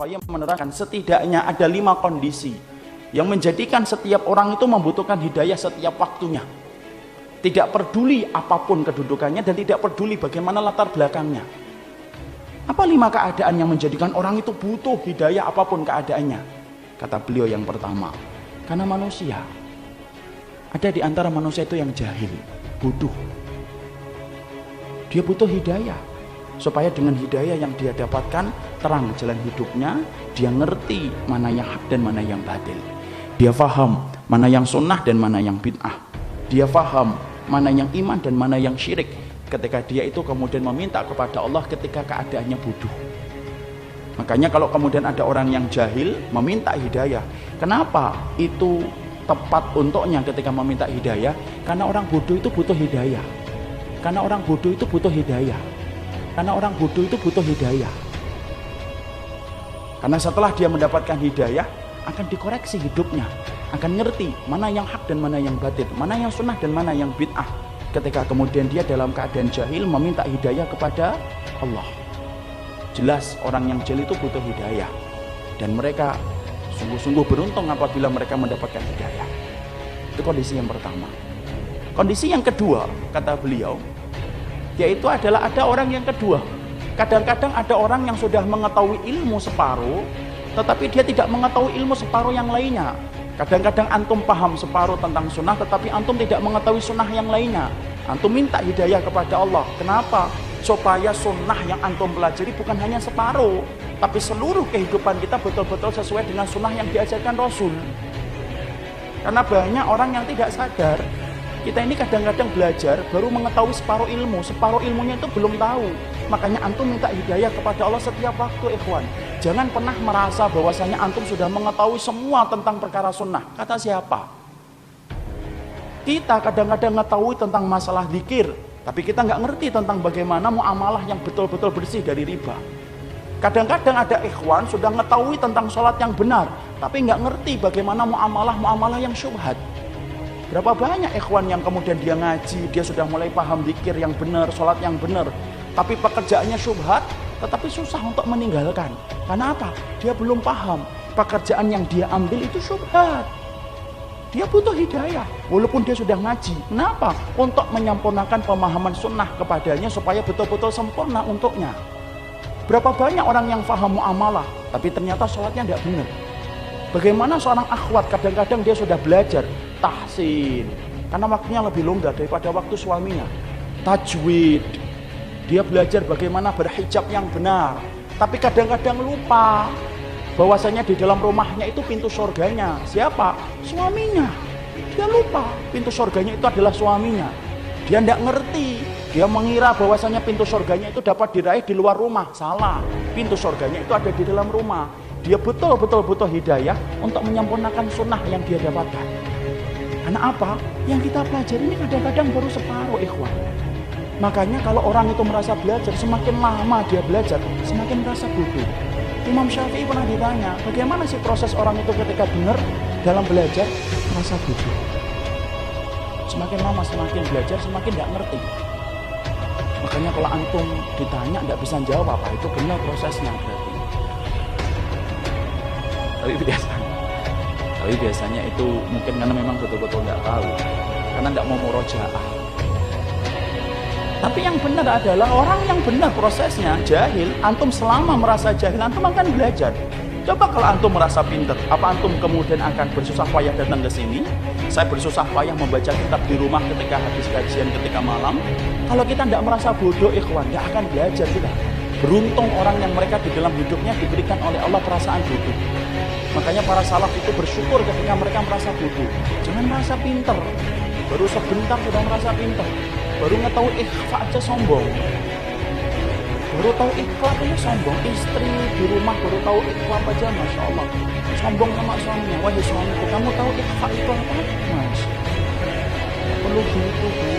Al-Qayyim menerangkan setidaknya ada 5 kondisi yang menjadikan setiap orang itu membutuhkan hidayah setiap waktunya. Tidak peduli apapun kedudukannya dan tidak peduli bagaimana latar belakangnya. Apa 5 keadaan yang menjadikan orang itu butuh hidayah apapun keadaannya? Kata beliau yang pertama, karena manusia. Ada di antara manusia itu yang jahil, bodoh. Dia butuh hidayah. Supaya dengan hidayah yang dia dapatkan, terang jalan hidupnya, dia ngerti mana yang hak dan mana yang batil. Dia faham mana yang sunnah dan mana yang bid'ah. Dia faham mana yang iman dan mana yang syirik. Ketika dia itu kemudian meminta kepada Allah ketika keadaannya bodoh. Makanya kalau kemudian ada orang yang jahil meminta hidayah, kenapa itu tepat untuknya ketika meminta hidayah? Karena orang bodoh itu butuh hidayah. Karena orang bodoh itu butuh hidayah. Karena orang bodoh itu butuh hidayah. Karena setelah dia mendapatkan hidayah, akan dikoreksi hidupnya, akan ngerti mana yang hak dan mana yang batil, mana yang sunnah dan mana yang bid'ah. Ketika kemudian dia dalam keadaan jahil meminta hidayah kepada Allah. Jelas orang yang jahil itu butuh hidayah. Dan mereka sungguh-sungguh beruntung apabila mereka mendapatkan hidayah. Itu kondisi yang pertama. Kondisi yang kedua, kata beliau, yaitu adalah ada orang yang kedua. Kadang-kadang ada orang yang sudah mengetahui ilmu separuh, tetapi dia tidak mengetahui ilmu separuh yang lainnya. Kadang-kadang antum paham separuh tentang sunnah, tetapi antum tidak mengetahui sunnah yang lainnya. Antum minta hidayah kepada Allah. Kenapa? Supaya sunnah yang antum pelajari bukan hanya separuh, tapi seluruh kehidupan kita betul-betul sesuai dengan sunnah yang diajarkan Rasul. Karena banyak orang yang tidak sadar, kita ini kadang-kadang belajar baru mengetahui separuh ilmunya itu belum tahu. Makanya antum minta hidayah kepada Allah setiap waktu, ikhwan. Jangan pernah merasa bahwasanya antum sudah mengetahui semua tentang perkara sunnah. Kata siapa? Kita kadang-kadang mengetahui tentang masalah zikir, tapi kita nggak ngerti tentang bagaimana muamalah yang betul-betul bersih dari riba. Kadang-kadang ada ikhwan sudah mengetahui tentang sholat yang benar, tapi nggak ngerti bagaimana muamalah yang syubhat. Berapa banyak ikhwan yang kemudian dia ngaji, dia sudah mulai paham zikir yang benar, sholat yang benar, tapi pekerjaannya syubhat, tetapi susah untuk meninggalkan. Karena apa? Dia belum paham pekerjaan yang dia ambil itu syubhat. Dia butuh hidayah, walaupun dia sudah ngaji. Kenapa? Untuk menyempurnakan pemahaman sunnah kepadanya supaya betul-betul sempurna untuknya. Berapa banyak orang yang paham muamalah, tapi ternyata sholatnya tidak benar. Bagaimana seorang akhwat kadang-kadang dia sudah belajar tahsin, karena waktunya lebih longgar daripada waktu suaminya. Tajwid, dia belajar bagaimana berhijab yang benar, tapi kadang-kadang lupa bahwasanya di dalam rumahnya itu pintu surganya siapa? Suaminya. Dia lupa pintu surganya itu adalah suaminya. Dia tidak ngerti, dia mengira bahwasanya pintu surganya itu dapat diraih di luar rumah. Salah, pintu surganya itu ada di dalam rumah. Dia betul-betul butuh hidayah untuk menyempurnakan sunnah yang dia dapatkan. Karena apa? Yang kita pelajari ini kadang-kadang baru separuh, ikhwan. Makanya kalau orang itu merasa belajar, semakin lama dia belajar, semakin merasa bodoh. Imam Syafi'i pernah ditanya, bagaimana sih proses orang itu ketika benar dalam belajar? Merasa bodoh. Semakin lama semakin belajar, semakin tidak ngerti. Makanya kalau antum ditanya tidak bisa jawab apa, itu benar prosesnya berarti. Tapi biasanya itu mungkin karena memang betul-betul nggak tahu, karena nggak mau murojaah. Tapi yang benar adalah orang yang benar prosesnya jahil. Antum selama merasa jahil, antum akan belajar. Coba kalau antum merasa pintar, apa antum kemudian akan bersusah payah datang ke sini? Saya bersusah payah membaca kitab di rumah ketika habis kajian ketika malam. Kalau kita tidak merasa bodoh, ikhwan, tidak akan belajar kita. Beruntung orang yang mereka di dalam hidupnya diberikan oleh Allah perasaan bodoh. Makanya para salaf itu bersyukur ketika mereka merasa bodoh. Jangan merasa pintar. Baru sebentar sudah merasa pintar. Baru ngetahui ikhfa aja sombong. Baru tahu ikhlas aja sombong. Istri di rumah baru tahu ikhlas aja, Masya Allah. Sombong sama suaminya. Wahai suamiku, kamu tahu ikhfa itu apa? Mas, perlu gitu, Bu.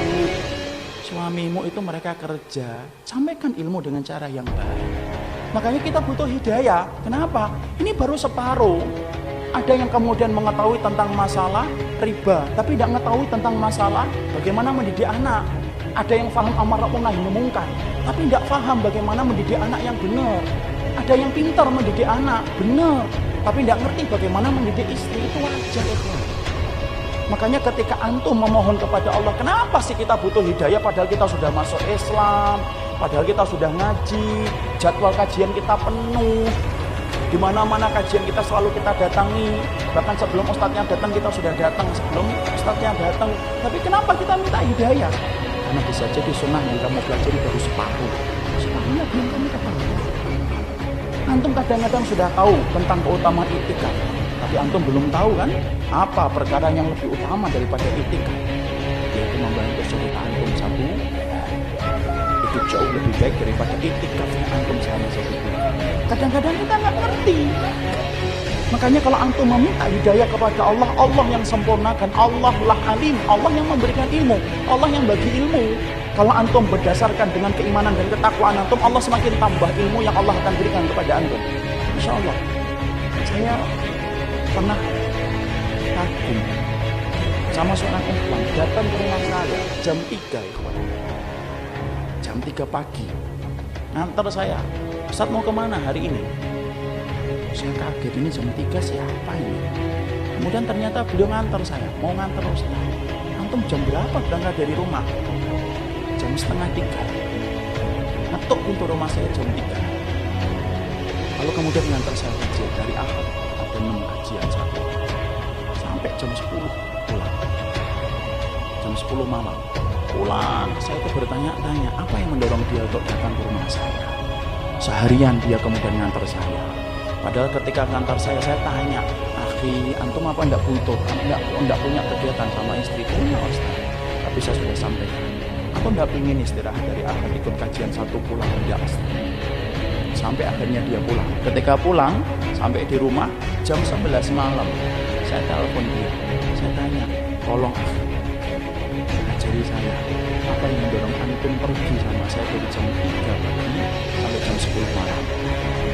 Suamimu itu mereka kerja. Sampaikan ilmu dengan cara yang baik. Makanya kita butuh hidayah. Kenapa? Ini baru separuh. Ada yang kemudian mengetahui tentang masalah riba, tapi tidak mengetahui tentang masalah bagaimana mendidik anak. Ada yang paham amar ma'ruf nahi munkar, tapi tidak paham bagaimana mendidik anak yang benar. Ada yang pintar mendidik anak, benar, tapi tidak ngerti bagaimana mendidik istri, itu wajar ikhwan. Makanya ketika antum memohon kepada Allah, kenapa sih kita butuh hidayah padahal kita sudah masuk Islam, padahal kita sudah ngaji, jadwal kajian kita penuh, di mana-mana kajian kita selalu kita datangi, bahkan sebelum ustadznya datang kita sudah datang, sebelum ustadznya datang. Tapi kenapa kita minta hidayah? Karena bisa jadi sunnah yang kamu pelajari baru separuh, separuhnya belum kamu ketahui. Antum kadang-kadang sudah tahu tentang keutamaan itikaf, tapi antum belum tahu kan apa perkara yang lebih utama daripada itikaf, yaitu membantu saudara antum satu. Itu jauh lebih baik daripada itikafnya antum selama satu bulan. Kadang-kadang kita nggak ngerti. Makanya kalau antum meminta hidayah kepada Allah, Allah yang sempurnakan, Allah lah alim, Allah yang memberikan ilmu, Allah yang bagi ilmu. Kalau antum berdasarkan dengan keimanan dan ketakwaan antum, Allah semakin tambah ilmu yang Allah akan berikan kepada antum. Insya Allah. Saya pernah kagum sama seorang ikhwan datang ke rumah saya jam 3 ikhwan. Jam 3 pagi. Ngantar saya. Ustaz mau kemana hari ini? Saya kaget, ini jam 3 siapa ini? Kemudian ternyata beliau ngantar saya. Mau ngantar Ustaz. Antum jam berapa berangkat dari rumah? Jam setengah 3. Ngetuk pintu rumah saya jam 3. Lalu kemudian mengantar saya kajian dari Ahad, ada 6 kajian satu. Sampai jam 10 pulang. Jam 10 malam pulang. Saya itu bertanya-tanya, apa yang mendorong dia untuk datang ke rumah saya? Seharian dia kemudian ngantar saya. Padahal ketika ngantar saya tanya, akhi, antum apa enggak butuh? Enggak punya kegiatan sama istri? Punya Ustaz. Tapi saya sudah sampaikan, aku enggak ingin istirahat dari Ahad ikut kajian satu pulang enggak Ustaz. Sampai akhirnya dia pulang. Ketika pulang, sampai di rumah jam 11 malam, saya telepon dia. Saya tanya, tolong ajari saya, apa yang mendorong antum pergi sama saya dari jam 3 pagi sampai jam 10 malam?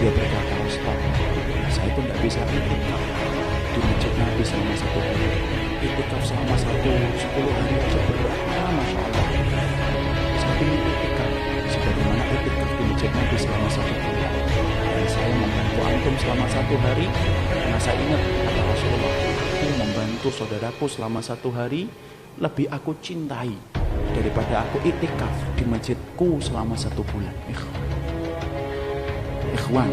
Dia berkata, Ustaz, saya itu tidak bisa itikaf di masjid Nabi selama 1 hari. Itikaf selama 10 hari aja berat, Masya Allah. Saya ingin itikaf sebagaimana itikaf di masjid Nabi selama 1 bulan. Dan saya membantu antum selama 1 hari, karena saya ingat kata Rasulullah, aku membantu saudaraku selama 1 hari lebih aku cintai daripada aku itikaf di masjidku selama 1 bulan. Ikhwan,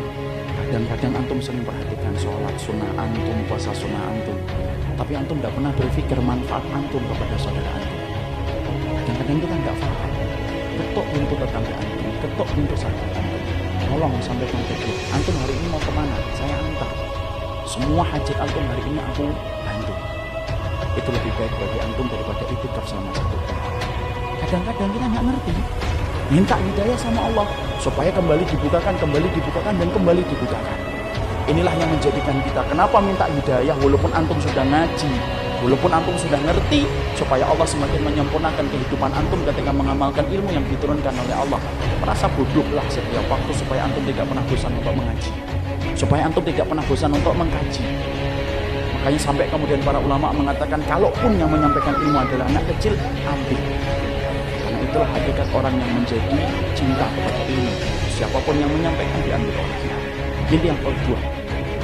kadang-kadang antum sering perhatikan sholat sunnah antum, puasa sunnah antum, tapi antum tidak pernah berpikir manfaat antum kepada saudara antum. Kadang-kadang kita nggak paham. Ketok pintu tetangga antum, ketok pintu sahabat antum, tolong sampaikan ke dia, antum hari ini mau kemana? Saya antar. Semua hajat antum hari ini aku bantu. Itu lebih baik bagi antum daripada itikaf selama 1 bulan. Kadang-kadang kita nggak ngerti. Minta hidayah sama Allah supaya kembali dibukakan dan kembali dibukakan. Inilah yang menjadikan kita kenapa minta hidayah walaupun antum sudah ngaji, walaupun antum sudah ngerti, supaya Allah semakin menyempurnakan kehidupan antum ketika mengamalkan ilmu yang diturunkan oleh Allah. Merasa bodohlah setiap waktu supaya antum tidak pernah bosan untuk mengaji, supaya antum tidak pernah bosan untuk mengkaji. Makanya sampai kemudian para ulama mengatakan, kalaupun yang menyampaikan ilmu adalah anak kecil, ambil. Itulah hakikat orang yang menjadi cinta kepada ilmu. Siapapun yang menyampaikan diambil olehnya. Ini yang kedua.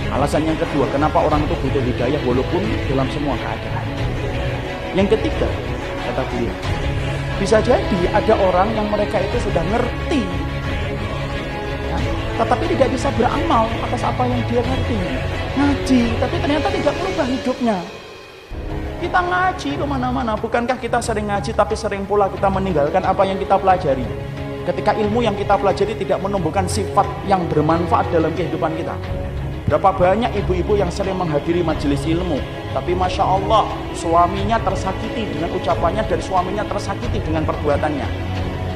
Alasan yang kedua, kenapa orang itu butuh hidayah walaupun dalam semua keadaan. Yang ketiga, kata beliau, bisa jadi ada orang yang mereka itu sudah ngerti, ya, tetapi tidak bisa beramal atas apa yang dia ngerti. Ngaji, tapi ternyata tidak merubah hidupnya. Kita ngaji kemana-mana, bukankah kita sering ngaji tapi sering pula kita meninggalkan apa yang kita pelajari? Ketika ilmu yang kita pelajari tidak menumbuhkan sifat yang bermanfaat dalam kehidupan kita. Berapa banyak ibu-ibu yang sering menghadiri majelis ilmu, tapi Masya Allah suaminya tersakiti dengan ucapannya dan suaminya tersakiti dengan perbuatannya.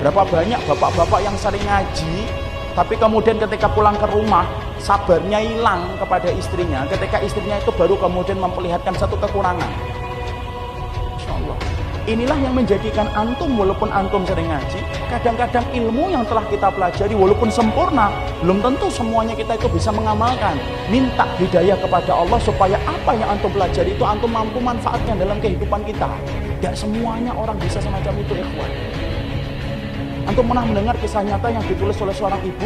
Berapa banyak bapak-bapak yang sering ngaji, tapi kemudian ketika pulang ke rumah sabarnya hilang kepada istrinya, ketika istrinya itu baru kemudian memperlihatkan satu kekurangan. Inilah yang menjadikan antum, walaupun antum sering ngaji, kadang-kadang ilmu yang telah kita pelajari walaupun sempurna, belum tentu semuanya kita itu bisa mengamalkan. Minta hidayah kepada Allah supaya apa yang antum pelajari itu antum mampu manfaatkan dalam kehidupan kita. Tidak semuanya orang bisa semacam itu, ikhwan. Antum pernah mendengar kisah nyata yang ditulis oleh seorang ibu?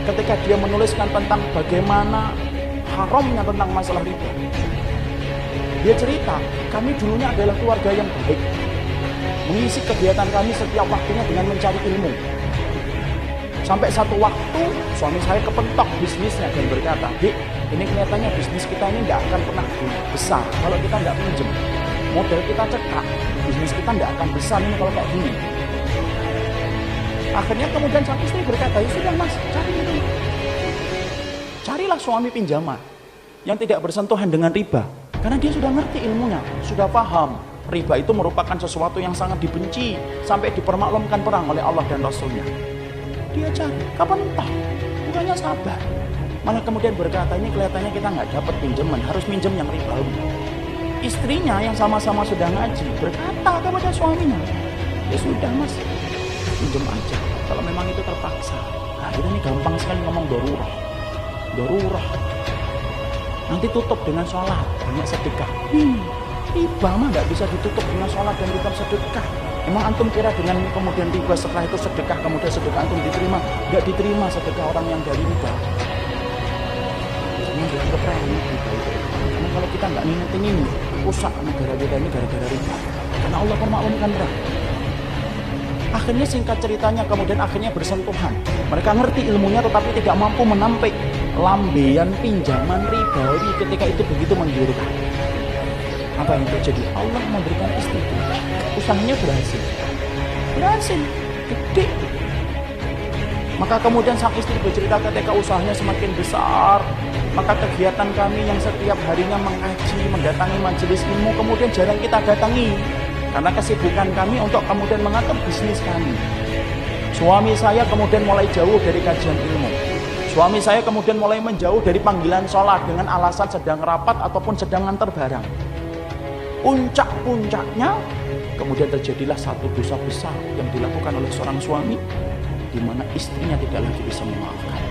ketika dia menuliskan tentang bagaimana haramnya tentang masalah riba. Dia cerita, kami dulunya adalah keluarga yang baik, mengisi kegiatan kami setiap waktunya dengan mencari ilmu. Sampai satu waktu suami saya kepentok bisnisnya dan berkata, "Dik, ini kelihatannya bisnis kita ini tidak akan pernah besar kalau kita tidak pinjam. Modal kita cekak, bisnis kita tidak akan besar ini kalau kayak gini." Akhirnya kemudian sang istri berkata, "Ya sudah mas, cari itu. Carilah suami pinjaman yang tidak bersentuhan dengan riba." Karena dia sudah ngerti ilmunya, sudah paham. Riba itu merupakan sesuatu yang sangat dibenci, sampai dipermaklumkan perang oleh Allah dan Rasulnya. Dia cari, kapan entah, bukannya sabar. Malah kemudian berkata, ini kelihatannya kita nggak dapat pinjaman, harus minjem yang ribawi. Istrinya yang sama-sama sudah ngaji, berkata kepada suaminya, "Ya sudah mas, pinjam aja, kalau memang itu terpaksa." Nah, kita ini gampang sekali ngomong dorurah. Nanti tutup dengan sholat, banyak sedekah. Riba mah nggak bisa ditutup dengan sholat dan tetap sedekah. Emang antum kira dengan kemudian riba setelah itu sedekah, kemudian sedekah antum diterima? Nggak diterima sedekah orang yang dari riba. Ini dianggap remeh riba itu. Karena kalau kita nggak ngingetin ini, rusak negara kita ini gara-gara riba. Karena Allah permaklumkan perang. Akhirnya singkat ceritanya kemudian akhirnya bersentuhan. Mereka ngerti ilmunya tetapi tidak mampu menampik lambean pinjaman ribawi ketika itu begitu menggiurkan. Apa yang terjadi? Allah memberikan istri itu. Usahanya berhasil, gede. Maka kemudian sang istri bercerita ketika usahanya semakin besar, maka kegiatan kami yang setiap harinya mengaji, mendatangi majelis ilmu kemudian jarang kita datangi. Karena kesibukan kami untuk kemudian mengatur bisnis kami. Suami saya kemudian mulai jauh dari kajian ilmu. Suami saya kemudian mulai menjauh dari panggilan sholat dengan alasan sedang rapat ataupun sedang nganter barang. Puncak-puncaknya, kemudian terjadilah satu dosa besar yang dilakukan oleh seorang suami, di mana istrinya tidak lagi bisa memaafkan.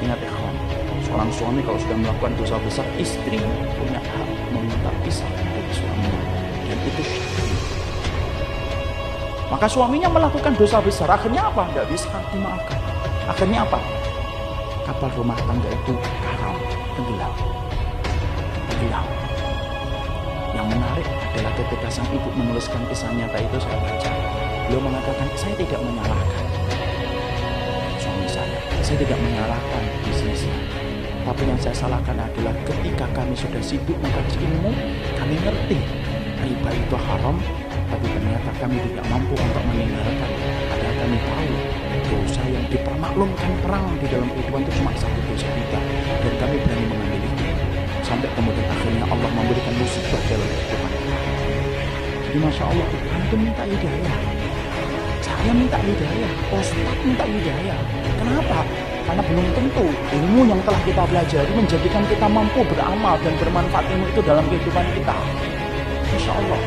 Ingat ya kawan, seorang suami kalau sudah melakukan dosa besar, istri punya hak meminta pisah dari suaminya. Dan itu syar'i. Maka suaminya melakukan dosa besar, akhirnya apa? Tidak bisa dimaafkan. Akhirnya apa? Kapal rumah tangga itu karam, tenggelam. Yang menarik adalah ketika sang ibu menuliskan kisah nyata itu saya baca. Beliau mengatakan, saya tidak menyalahkan suami saya tidak menyalahkan bisnisnya. Tapi yang saya salahkan adalah ketika kami sudah sibuk mengkaji ilmu, kami ngerti riba itu haram, tapi ternyata kami tidak mampu untuk meninggalkan. Padahal kami tahu dosa yang dipermaklumkan perang di dalam kehidupan itu cuma satu dosa riba, dan kami berani mengambil itu. Sampai kemudian akhirnya Allah memberikan musibah dalam kehidupan kita. Jadi Masya Allah, antum minta hidayah, saya minta hidayah, Ustaz minta hidayah. Kenapa? Karena belum tentu ilmu yang telah kita pelajari menjadikan kita mampu beramal dan bermanfaat ilmu itu dalam kehidupan kita. Masya Allah,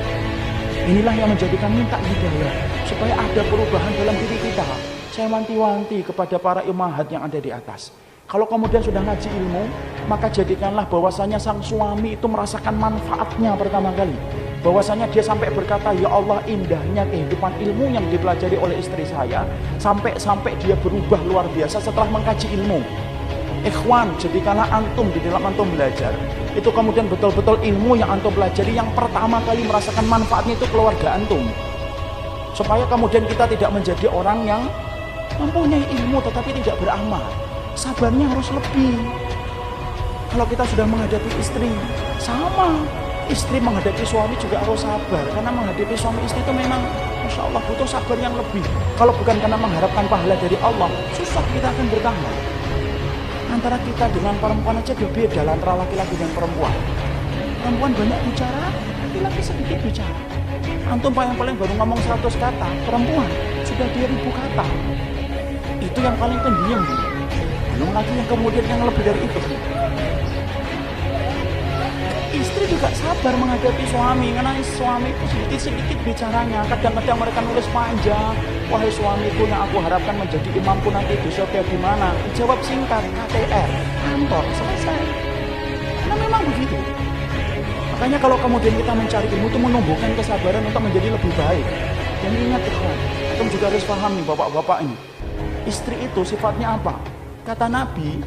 inilah yang menjadikan minta hidayah supaya ada perubahan dalam diri kita. Saya wanti-wanti kepada para imahat yang ada di atas. Kalau kemudian sudah ngaji ilmu, maka jadikanlah bahwasanya sang suami itu merasakan manfaatnya pertama kali. Bahwasanya dia sampai berkata, ya Allah, indahnya kehidupan ilmu yang dipelajari oleh istri saya, sampai dia berubah luar biasa setelah mengkaji ilmu. Ikhwan, jadikanlah antum di dalam antum belajar, itu kemudian betul-betul ilmu yang antum pelajari yang pertama kali merasakan manfaatnya itu keluarga antum. Supaya kemudian kita tidak menjadi orang yang mempunyai ilmu tetapi tidak beramal. Sabarnya harus lebih. Kalau kita sudah menghadapi istri, sama. Istri menghadapi suami juga harus sabar. Karena menghadapi suami istri itu memang, Masya Allah, butuh sabar yang lebih. Kalau bukan karena mengharapkan pahala dari Allah, susah kita akan bertahan. Antara kita dengan perempuan aja berbeda antara laki-laki dan perempuan. Perempuan banyak bicara, laki-laki sedikit bicara. Antum paling baru ngomong 100 kata, perempuan sudah 2000 kata. Itu yang paling pendiam. Belum lagi yang kemudian yang lebih dari itu. Istri juga sabar menghadapi suami, karena suami itu sedikit-sedikit bicaranya. Kadang-kadang mereka nulis panjang, wahai suamiku yang aku harapkan menjadi imamku nanti di surga di mana? Dijawab singkat, KTR, kantor, selesai. Karena memang begitu. Makanya kalau kemudian kita mencari ilmu itu menumbuhkan kesabaran untuk menjadi lebih baik. Dan ingat ikhwan, kita juga harus paham nih bapak-bapak ini. Istri itu sifatnya apa? Kata Nabi,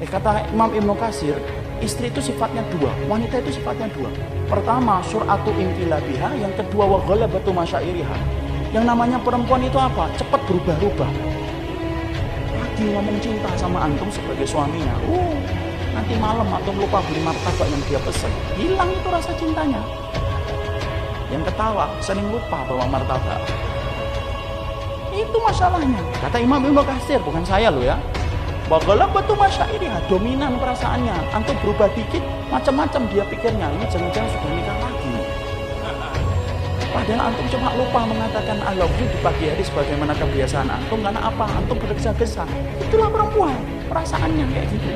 kata Imam Ibnu Katsir, istri itu sifatnya dua, wanita itu sifatnya dua. Pertama, sur'atu inqilabiha, yang kedua wa ghalabatu masyairiha. Yang namanya perempuan itu apa? Cepat berubah-ubah. Lagi ngomong cinta sama antum sebagai suaminya, nanti malam antum lupa beli martabak yang dia pesen, hilang itu rasa cintanya. Yang ketawa sering lupa bawa martabak. Itu masalahnya. Kata Imam Ibnu Katsir, bukan saya loh ya. Bagalah betul masyairiha, dominan perasaannya. Antum berubah dikit, macam-macam dia pikirnya. Ini jangan-jangan sudah nikah lagi. Padahal antum cuma lupa mengatakan I love you di pagi hari sebagaimana kebiasaan antum. Karena apa? Antum bergesa-gesa. Itulah perempuan, perasaannya kayak gitu.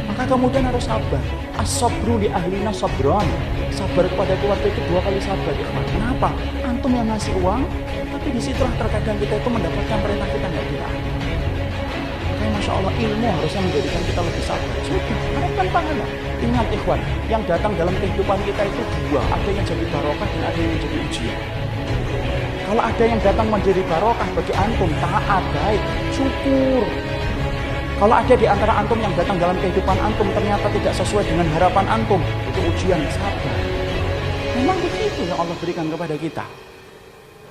Maka kemudian harus sabar. As-sabru li ahlina sabron. Sabar kepada keluarga itu 2 kali sabar. Kenapa? Antum yang ngasih uang, tapi disitulah terkadang kita itu mendapatkan perintah kita nggak bilang. Masya Allah, ilmu harusnya menjadikan kita lebih sabar. Sudah, harapkan pahala. Ingat ikhwan, yang datang dalam kehidupan kita itu 2. Ada yang jadi barokah dan ada yang jadi ujian. Kalau ada yang datang menjadi barokah bagi antum, taat, baik, syukur. Kalau ada di antara antum yang datang dalam kehidupan antum ternyata tidak sesuai dengan harapan antum, itu ujian, sabar. Memang begitu yang Allah berikan kepada kita.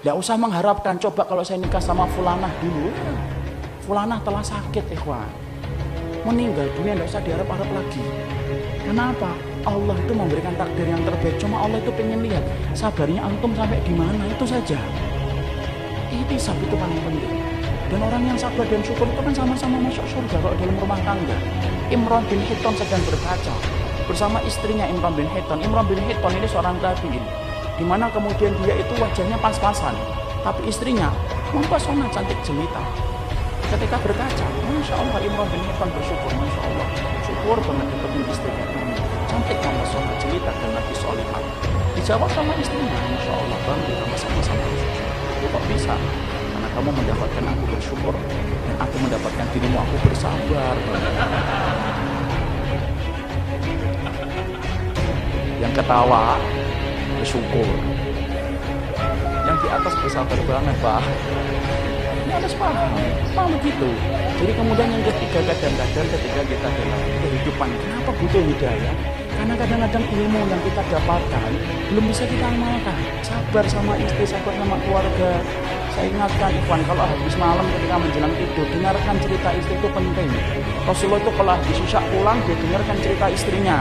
Tidak usah mengharapkan, coba kalau saya nikah sama fulanah dulu. Fulanah telah sakit, ikhwan. Meninggal dunia, tidak usah diharap-harap lagi. Kenapa? Allah itu memberikan takdir yang terbaik. Cuma Allah itu pengen lihat sabarnya antum sampai di mana, itu saja. Itu sabit itu paling penting. Dan orang yang sabar dan syukur itu kan sama-sama masuk surga kalau dalam rumah tangga. Imran bin Hitton sedang berkaca bersama istrinya Imran bin Hitton. Imran bin Hitton ini seorang tabi'in, di mana kemudian dia itu wajahnya pas-pasan, tapi istrinya mempesona, cantik jelita. Ketika berkaca, Masya Allah, Imran bin Hitton bersyukur, Masya Allah, syukur banget dapetin istri kayak kamu, cantik, mempesona, jelita, dan lagi solihah. Dijawab sama istrinya, Masya Allah, bangga kamu sama-sama bersyukur. Itu kok bisa? Karena kamu mendapatkan aku bersyukur, dan aku mendapatkan dirimu, aku bersabar. Yang ketawa bersyukur, yang di atas bersabar banget, Pak. Harus paham begitu. Jadi kemudian yang ketiga, kadang-kadang ketika kita dalam kehidupan, kenapa butuh hidayah? Karena kadang-kadang ilmu yang kita dapatkan belum bisa kita amalkan. Sabar sama istri, sabar sama keluarga. Saya ingatkan ikhwan, kalau habis malam ketika menjelang tidur, dengarkan cerita istri itu penting. Rasulullah itu kalau habis isya pulang, dia dengarkan cerita istrinya.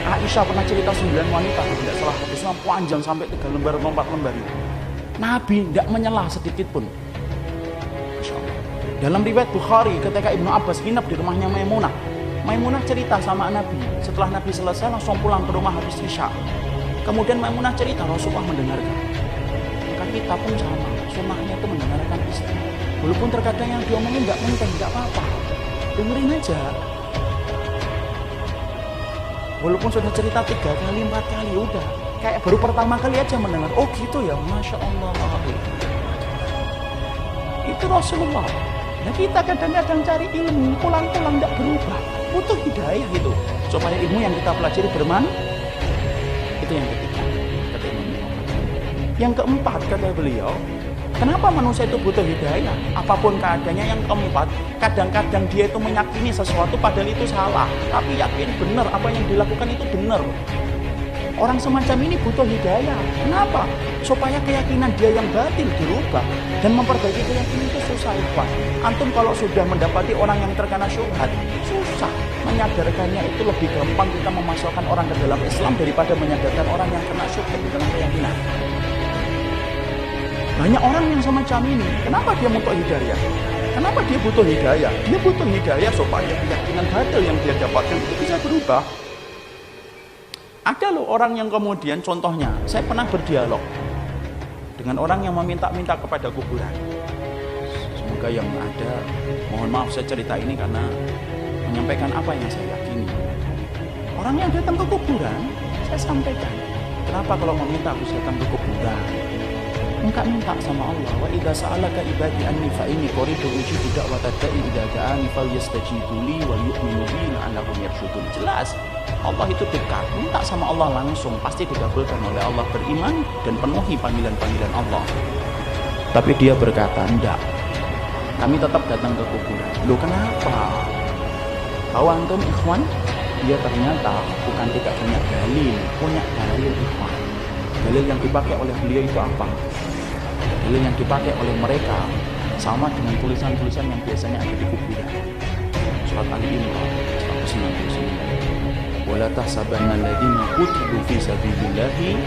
Aisyah pernah cerita 9 wanita, tidak salah, hadisnya panjang sampai 3 lembar atau 4 lembar. Nabi tidak menyelah sedikit pun. Dalam riwayat Bukhari, ketika Ibnu Abbas nginep di rumahnya Maimunah, Maimunah cerita sama Nabi. Setelah Nabi selesai langsung pulang ke rumah habis isya. Kemudian Maimunah cerita, Rasulullah mendengarkan. Maka kita pun sama, sunnahnya itu mendengarkan istri. Walaupun terkadang yang diomongin nggak penting, nggak apa-apa, dengerin aja. Walaupun sudah cerita 3 kali, 4 kali, udah kayak baru pertama kali aja mendengar. Oh gitu ya, Masya Allah. Itu Rasulullah. Nah kita kadang-kadang cari ilmu, pulang-pulang tidak berubah. Butuh hidayah itu, supaya ilmu yang kita pelajari bermanfaat. Itu yang ketiga, kata Imam. Yang keempat, kata beliau, kenapa manusia itu butuh hidayah? Apapun keadaannya. Yang keempat, kadang-kadang dia itu meyakini sesuatu padahal itu salah, tapi yakin benar apa yang dilakukan itu benar. Orang semacam ini butuh hidayah. Kenapa? Supaya keyakinan dia yang batil dirubah dan memperbaiki keyakinan itu susah, Ikhwan. Antum kalau sudah mendapati orang yang terkena syubhat, susah. Menyadarkannya itu lebih gampang kita memasukkan orang ke dalam Islam daripada menyadarkan orang yang kena syubhat di dalam keyakinan. Banyak orang yang semacam ini. Kenapa dia butuh hidayah? Kenapa dia butuh hidayah? Dia butuh hidayah supaya keyakinan batil yang dia dapatkan itu bisa berubah. Ada loh orang yang kemudian, contohnya, saya pernah berdialog dengan orang yang meminta-minta kepada kuburan. Semoga yang ada, mohon maaf saya cerita ini karena menyampaikan apa yang saya yakini. Orang yang datang ke kuburan, saya sampaikan, kenapa kalau meminta harus datang ke kuburan? Minta sama Allah. Wa idza sa'alaka ibadi anni fa inni qaribun ujibu da'watad da'i idza da'ani falyastajibu li wal yu'minu bi la'allahum yarshudun. Jelas Allah itu dekat. Minta sama Allah langsung, pasti dikabulkan oleh Allah. Beriman dan penuhi panggilan-panggilan Allah. Tapi dia berkata, enggak, kami tetap datang ke kuburan. Loh kenapa? Tahu antum ikhwan? Dia ternyata bukan tidak punya dalil, punya dalil ikhwan. Dalil yang dipakai oleh beliau itu apa? Dalil yang dipakai oleh mereka sama dengan tulisan-tulisan yang biasanya ada di kuburan. Surat Ali Imran 199. Wala tahsabanna alladziina qutilu fi sabilillahi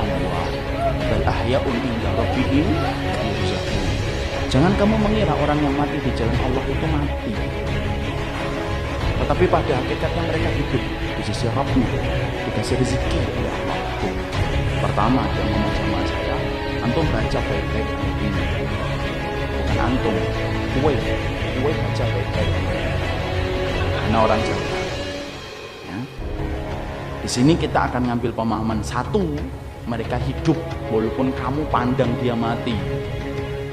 amwaat bal ahya'un 'inda rabbihim yurzaqun. Jangan kamu mengira orang yang mati di jalan Allah itu mati. Tetapi pada hakikatnya mereka hidup di sisi Rabbnya, dikasih rezeki oleh Allah. Pertama dia ngomong sama saya, antum baca baik-baik ini. Bukan antum, kue baca baik-baik. Karena orang Jawa. Ya. Di sini kita akan ngambil pemahaman satu, mereka hidup walaupun kamu pandang dia mati.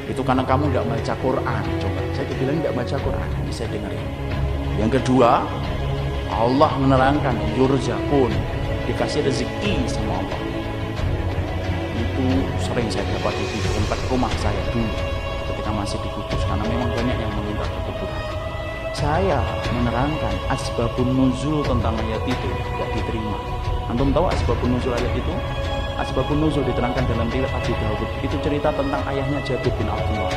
Itu karena kamu nggak baca Quran. Coba saya dibilang nggak baca Quran, bisa dengerin. Yang kedua, Allah menerangkan yurzaqun, dikasih rezeki sama Allah. Itu sering saya dapati di tempat rumah saya dulu ketika masih di Kudus, karena memang banyak yang meminta ke kuburan. Saya menerangkan asbabun nuzul tentang ayat itu tidak diterima. Antum tahu asbabun nuzul ayat itu? Asbabun nuzul diterangkan dalam riwayat Abu Dawud. Itu cerita tentang ayahnya Jabir bin Abdullah.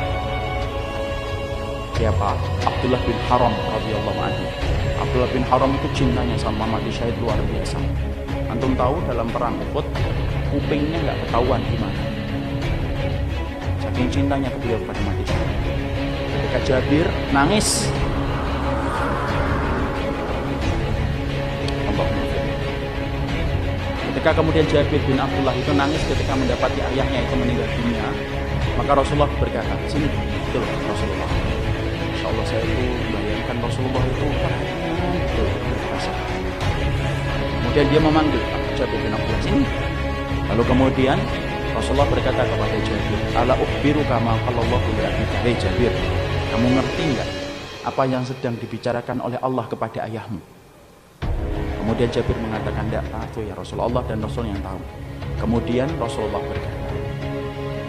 Siapa? Abdullah bin Haram radhiyallahu anhu. Abdullah bin Haram itu cintanya sama mati syahid luar biasa. Antum tahu dalam perang Uhud, kupingnya nggak ketahuan gimana. Saking cintanya beliau kepada mati syahid. Ketika Jabir nangis, ketika kemudian Jabir bin Abdullah itu nangis ketika mendapati ayahnya itu meninggal dunia, maka Rasulullah berkata, sini, itu loh Rasulullah. Insya Allah saya itu bayangkan Rasulullah itu perhatian betul berasa. Kemudian dia memanggil Jabir bin Abdullah, sini. Lalu kemudian Rasulullah berkata kepada Jabir, ala ukhbiruka ma qallallahu li abika. Hei Jabir, kamu ngerti enggak apa yang sedang dibicarakan oleh Allah kepada ayahmu? Kemudian Jabir mengatakan, tidak tahu ya Rasulullah, dan Rasul yang tahu. Kemudian Rasulullah berkata,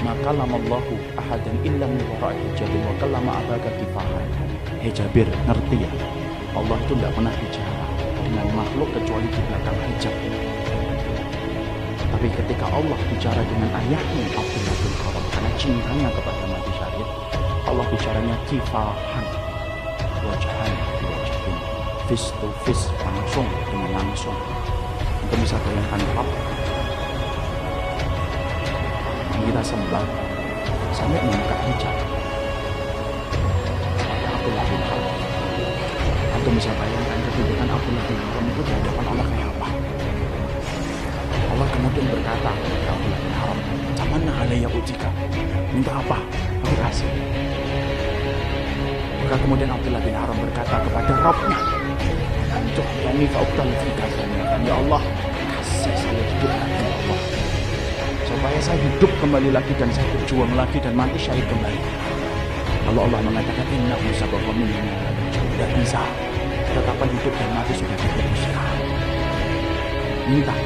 maka lamallahu ahadan illa min wara'i hijabin wa kallama abaka kifahan. Hei Jabir, ngerti ya, Allah itu tidak pernah bicara dengan makhluk kecuali di belakang hijab. Tapi ketika Allah bicara dengan ayahmu Abdullah bin Haram, karena cintanya kepada mati syahid, Allah bicaranya kifahan, wajahan, wajahin, face to face, langsung dengan langsung. Untuk bisa bayangkan apa yang kita sembah sampai membuka hijab pada Abdullah bin Haram. Untuk bisa bayangkan kedudukan Abdullah bin Haram itu di hadapan Allah kayak apa. Allah kemudian berkata kepada Abdullah bin Haram, "Tamanna alayya ujika." Minta apa? Aku kasih. Maka kemudian Abdullah bin Haram berkata kepada Rabbnya, "Anjuh yani fa'ubtal fika." Ya Allah, kasih saya hidup lagi ya Allah, supaya saya hidup kembali lagi dan saya berjuang lagi dan mati syahid kembali. Lalu Allah mengatakan, inna musabakum minna, tidak bisa, ketetapan hidup dan mati sudah diputuskan. Minta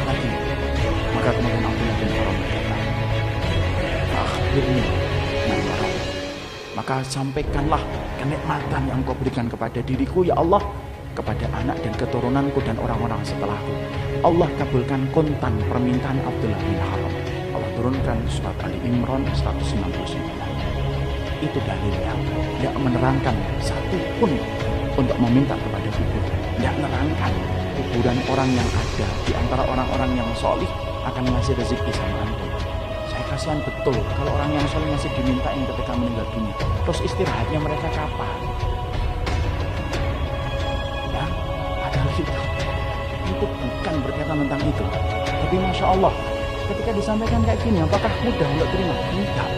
lagi. Maka kemudian Abdullah bin Haram berkata, akhirnya maka sampaikanlah kenikmatan yang kau berikan kepada diriku ya Allah, kepada anak dan keturunanku dan orang-orang setelahku. Allah kabulkan kontan permintaan Abdullah bin Haram. Allah turunkan surat Ali Imran 199. Itu dalilnya. Tidak menerangkan satu pun untuk meminta kepada kubur. Tidak menerangkan kuburan orang yang ada di antara orang-orang yang solih akan ngasih rezeki sama antum. Saya kasihan betul kalau orang yang solih masih dimintain ketika meninggal dunia. Terus istirahatnya mereka kapan? Ya, padahal itu bukan berkaitan tentang itu. Tapi Masya Allah, ketika disampaikan kayak gini, apakah mudah untuk terima? Tidak.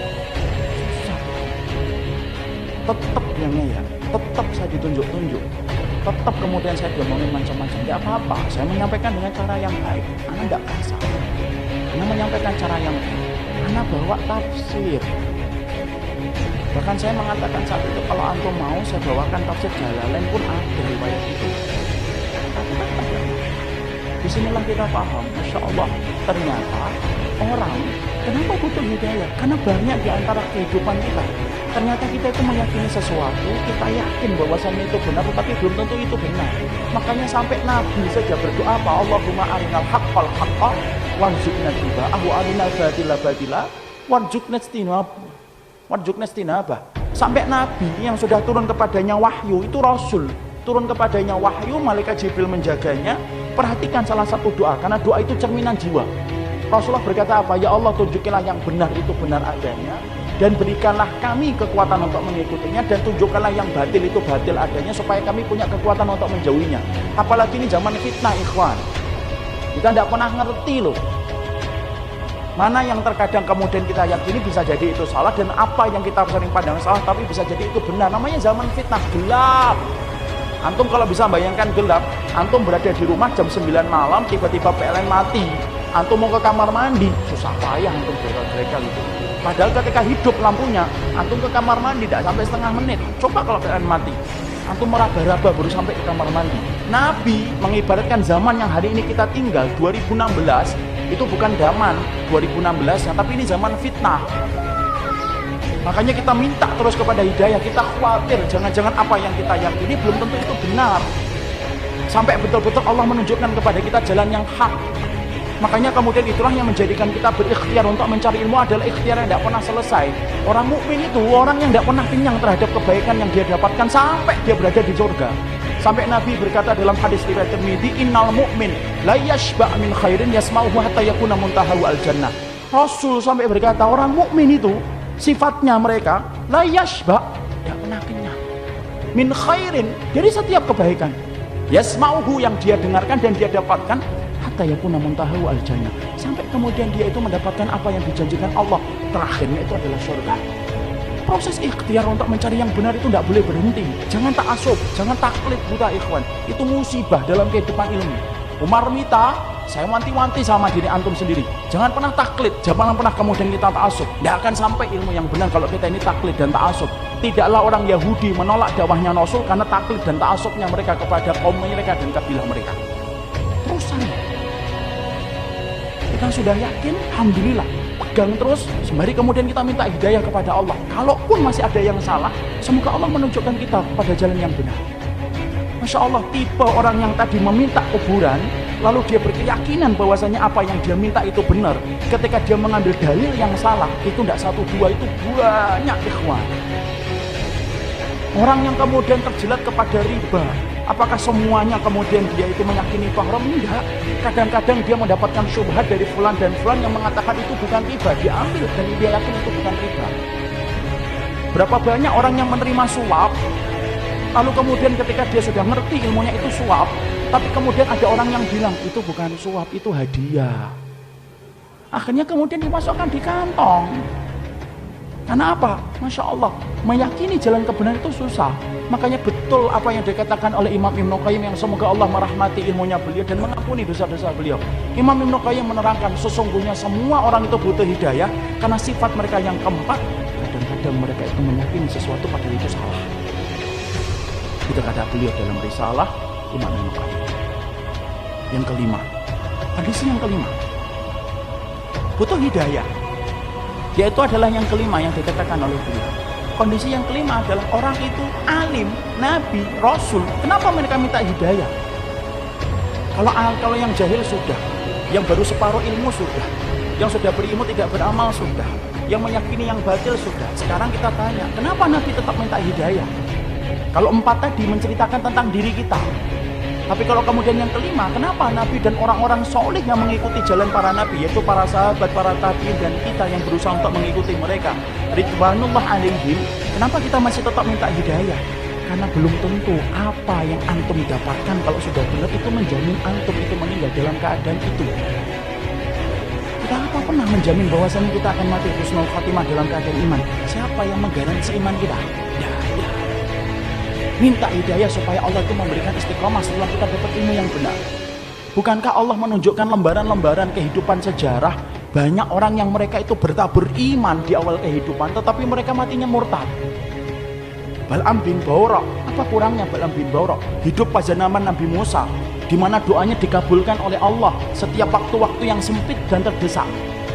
Susah. Tetap dia ngeyel, tetap saya ditunjuk-tunjuk, tetap kemudian saya diomongin macam-macam. Tidak apa-apa, saya menyampaikan dengan cara yang baik. Anda tidak kasar. Anda menyampaikan cara yang baik. Anda bawa tafsir. Bahkan saya mengatakan saat itu, kalau antum mau saya bawakan tafsir Jalalain pun ada riwayat itu. Disinilah kita paham, Masya Allah, ternyata orang kenapa butuh hidayah? Karena banyak di antara kehidupan kita. Ternyata kita itu meyakini sesuatu, kita yakin bahwasannya itu benar, tapi belum tentu itu benar. Makanya sampai Nabi saja berdoa apa? Allahumma arinal haqqal haqqa warzuqna ittiba'ahu wa arinal batila batila warzuqna istinaba. Sampai Nabi yang sudah turun kepadanya wahyu, itu Rasul, turun kepadanya wahyu, malaikat Jibril menjaganya. Perhatikan salah satu doa, karena doa itu cerminan jiwa. Rasulullah berkata apa? Ya Allah, tunjukilah yang benar itu benar adanya, dan berikanlah kami kekuatan untuk mengikutinya, dan tunjukkanlah yang batil itu batil adanya, supaya kami punya kekuatan untuk menjauhinya. Apalagi ini zaman fitnah, ikhwan. Kita tidak pernah ngerti loh, mana yang terkadang kemudian kita yakini bisa jadi itu salah, dan apa yang kita sering pandang salah tapi bisa jadi itu benar. Namanya zaman fitnah, gelap. Antum kalau bisa bayangkan gelap, antum berada di rumah jam 9 malam, tiba-tiba PLN mati, antum mau ke kamar mandi, susah payah antum bergerak gitu. Padahal ketika hidup lampunya, antum ke kamar mandi tidak sampai setengah menit. Coba kalau PLN mati, antum meraba-raba baru sampai ke kamar mandi. Nabi mengibaratkan zaman yang hari ini kita tinggal, 2016, itu bukan zaman 2016 ya, tapi ini zaman fitnah. Makanya kita minta terus kepada hidayah. Kita khawatir jangan-jangan apa yang kita yakini belum tentu itu benar, sampai betul-betul Allah menunjukkan kepada kita jalan yang hak. Makanya kemudian itulah yang menjadikan kita berikhtiar untuk mencari ilmu, adalah ikhtiar yang tidak pernah selesai. Orang mukmin itu orang yang tidak pernah kenyang terhadap kebaikan yang dia dapatkan sampai dia berada di surga. Sampai Nabi berkata dalam hadis riwayat Tirmidzi, innal mu'min la yashba' min khairin yasma'uhu hatta yakuna muntahahu al-jannah. Rasul sampai berkata, orang mukmin itu sifatnya mereka la yashba', tidak pernah kenyang, min khairin, dari setiap kebaikan, yasma'uhu, yang dia dengarkan dan dia dapatkan, hatta yakuna muntahahu al-jannah, sampai kemudian dia itu mendapatkan apa yang dijanjikan Allah, terakhirnya itu adalah surga. Proses ikhtiar untuk mencari yang benar itu tidak boleh berhenti. Jangan ta'assub, jangan taklid buta, ikhwan. Itu musibah dalam kehidupan ilmu. Umar minta, saya wanti-wanti sama diri antum sendiri, jangan pernah taklid, jangan pernah kemudian kita ta'assub. Tidak akan sampai ilmu yang benar kalau kita ini taklid dan ta'assub. Tidaklah orang Yahudi menolak dakwahnya Rasul karena taklid dan ta'assubnya mereka kepada kaum mereka dan kabilah mereka. Terusan, kita sudah yakin, alhamdulillah, pegang terus, sembari kemudian kita minta hidayah kepada Allah. Kalaupun masih ada yang salah, semoga Allah menunjukkan kita pada jalan yang benar. Masya Allah, tipe orang yang tadi meminta kuburan, lalu dia berkeyakinan bahwasanya apa yang dia minta itu benar. Ketika dia mengambil dalil yang salah, itu tidak satu dua, itu banyak, ikhwan. Orang yang kemudian terjelat kepada riba, apakah semuanya kemudian dia itu meyakini itu haram? Enggak. Kadang-kadang dia mendapatkan syubhat dari fulan dan fulan yang mengatakan itu bukan riba, dia ambil dan dia yakin itu bukan riba. Berapa banyak orang yang menerima suap, lalu kemudian ketika dia sudah ngerti ilmunya itu suap, tapi kemudian ada orang yang bilang itu bukan suap, itu hadiah. Akhirnya kemudian dimasukkan di kantong. Karena apa? Masya Allah, meyakini jalan kebenaran itu susah. Makanya betul apa yang dikatakan oleh Imam Ibnu Qayyim, yang semoga Allah merahmati ilmunya beliau dan mengampuni dosa-dosa beliau. Imam Ibnu Qayyim menerangkan, sesungguhnya semua orang itu butuh hidayah karena sifat mereka yang keempat, kadang-kadang mereka itu meyakini sesuatu padahal itu salah. Itu kata beliau dalam risalah Imam Ibnu Qayyim. Yang kelima, hadis yang kelima, butuh hidayah. Yaitu adalah yang kelima yang dikatakan oleh beliau. Kondisi yang kelima adalah orang itu alim, nabi, rasul. Kenapa mereka minta hidayah? Kalau yang jahil sudah, yang baru separuh ilmu sudah, yang sudah berilmu tidak beramal sudah, yang meyakini yang batil sudah. Sekarang kita tanya, kenapa nabi tetap minta hidayah? Kalau empat tadi menceritakan tentang diri kita, tapi kalau kemudian yang kelima, kenapa nabi dan orang-orang soleh yang mengikuti jalan para nabi, yaitu para sahabat, para tabi'in, dan kita yang berusaha untuk mengikuti mereka, ridwanullah alaihim, kenapa kita masih tetap minta hidayah? Karena belum tentu apa yang antum dapatkan kalau sudah benar itu menjamin antum itu meninggal dalam keadaan itu. Kita apa pernah menjamin bahwasanya kita akan mati husnul khatimah dalam keadaan iman? Siapa yang menggaransi iman kita? Ya. Minta hidayah supaya Allah itu memberikan istiqomah setelah kita dapat ilmu yang benar. Bukankah Allah menunjukkan lembaran-lembaran kehidupan sejarah, banyak orang yang mereka itu bertabur iman di awal kehidupan, tetapi mereka matinya murtad. Bal'am bin Ba'ura, apa kurangnya Bal'am bin Ba'ura? Hidup pada zaman Nabi Musa, di mana doanya dikabulkan oleh Allah setiap waktu-waktu yang sempit dan terdesak.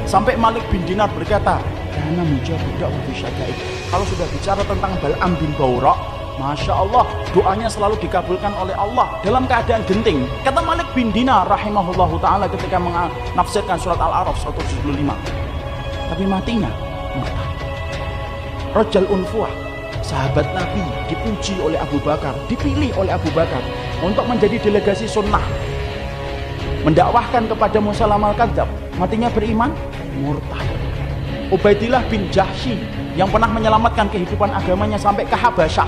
Sampai Malik bin Dinar berkata, "Kana mujabud da'wah bisyadaid." Kalau sudah bicara tentang Bal'am bin Baura, Masya Allah, doanya selalu dikabulkan oleh Allah dalam keadaan genting. Kata Malik bin Dinar rahimahullahu ta'ala ketika menafsirkan surat Al-A'raf 175. Tapi matinya murtad. Rajal Unfuah, sahabat Nabi, dipuji oleh Abu Bakar, dipilih oleh Abu Bakar untuk menjadi delegasi sunnah, mendakwahkan kepada Musailamah al-Kadzdzab. Matinya beriman, murtad. Ubaidillah bin Jahsy yang pernah menyelamatkan kehidupan agamanya sampai ke Habasyah.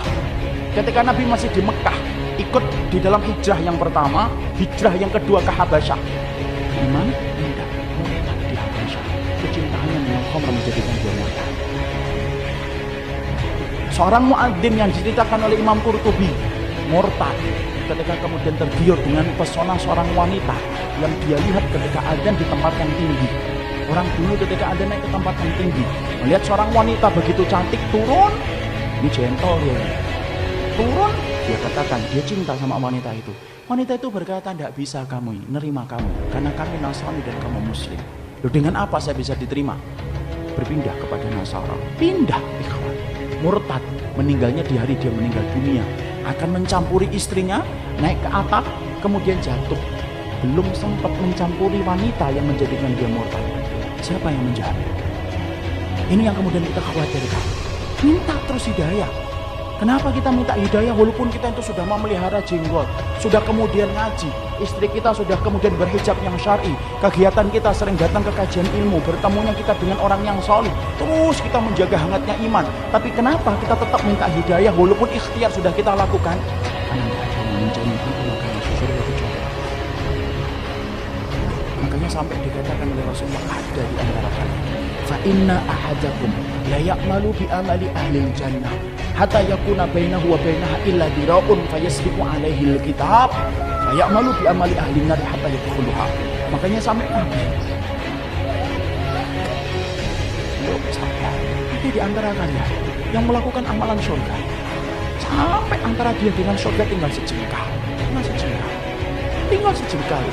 Ketika Nabi masih di Mekah, ikut di dalam hijrah yang pertama, hijrah yang kedua ke Habasyah. Beriman, tidak, murtad di Habasyah. Kecintaannya dengan khamr menjadikan dia murtad. Seorang muadzin yang diceritakan oleh Imam Qurtubi, murtad ketika kemudian tergiur dengan pesona seorang wanita yang dia lihat ketika adzan di tempat yang tinggi. Orang dulu ketika ada naik ke tempat yang tinggi, melihat seorang wanita begitu cantik turun, ini gentle dia. Turun, dia katakan dia cinta sama wanita itu. Wanita itu berkata, "Tidak bisa kamu nerima kamu, karena kami Nasrani dan kamu Muslim." Loh, dengan apa saya bisa diterima? Berpindah kepada Nasara. Pindah, ikhwan. Murtad, meninggalnya di hari dia meninggal dunia. Akan mencampuri istrinya, naik ke atap, kemudian jatuh. Belum sempat mencampuri wanita yang menjadikan dia murtad. Siapa yang menjamin? Ini yang kemudian kita khawatirkan. Minta terus hidayah. Kenapa kita minta hidayah walaupun kita itu sudah memelihara jenggot, sudah kemudian ngaji, istri kita sudah kemudian berhijab yang syar'i, kegiatan kita sering datang ke kajian ilmu, bertemunya kita dengan orang yang solih, terus kita menjaga hangatnya iman. Tapi kenapa kita tetap minta hidayah walaupun ikhtiar sudah kita lakukan? Karena tidak ada yang menjaminkan kemungkinan surga kecuali Allah. Makanya sampai dikatakan oleh Rasulullah, ada di antara kalian, fa inna ahadakum la ya'malu bi amali ahli jannah hatta yakuna bainahu wa bainaha illa dira'un fayasbiqu alaihi alkitab fa ya'malu bi amali ahli nar hatta yadkhuluha. Makanya sampai Nabi, itu di antara kalian yang melakukan amalan surga, sampai antara dia dengan surga tinggal sejengkal, tinggal sejengkal.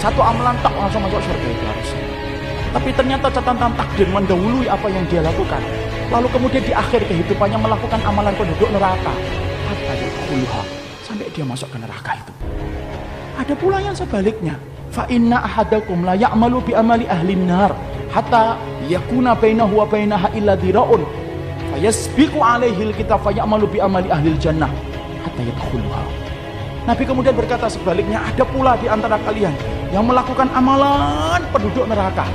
Satu amalan tak langsung masuk surga itu harusnya. Tapi ternyata catatan takdir mendahului apa yang dia lakukan. Lalu kemudian di akhir kehidupannya melakukan amalan penduduk neraka. Hatta yadkhuluha, sampai dia masuk ke neraka itu. Ada pula yang sebaliknya. Fa inna ahadakum la ya'malu bi amali ahli nar hatta yakuna bainahu wa bainaha illa dira'un fayasbiqu alaihi alkitab fa ya'malu bi amali ahli jannah hatta yadkhuluha. Nabi kemudian berkata sebaliknya, ada pula di antara kalian yang melakukan amalan penduduk neraka.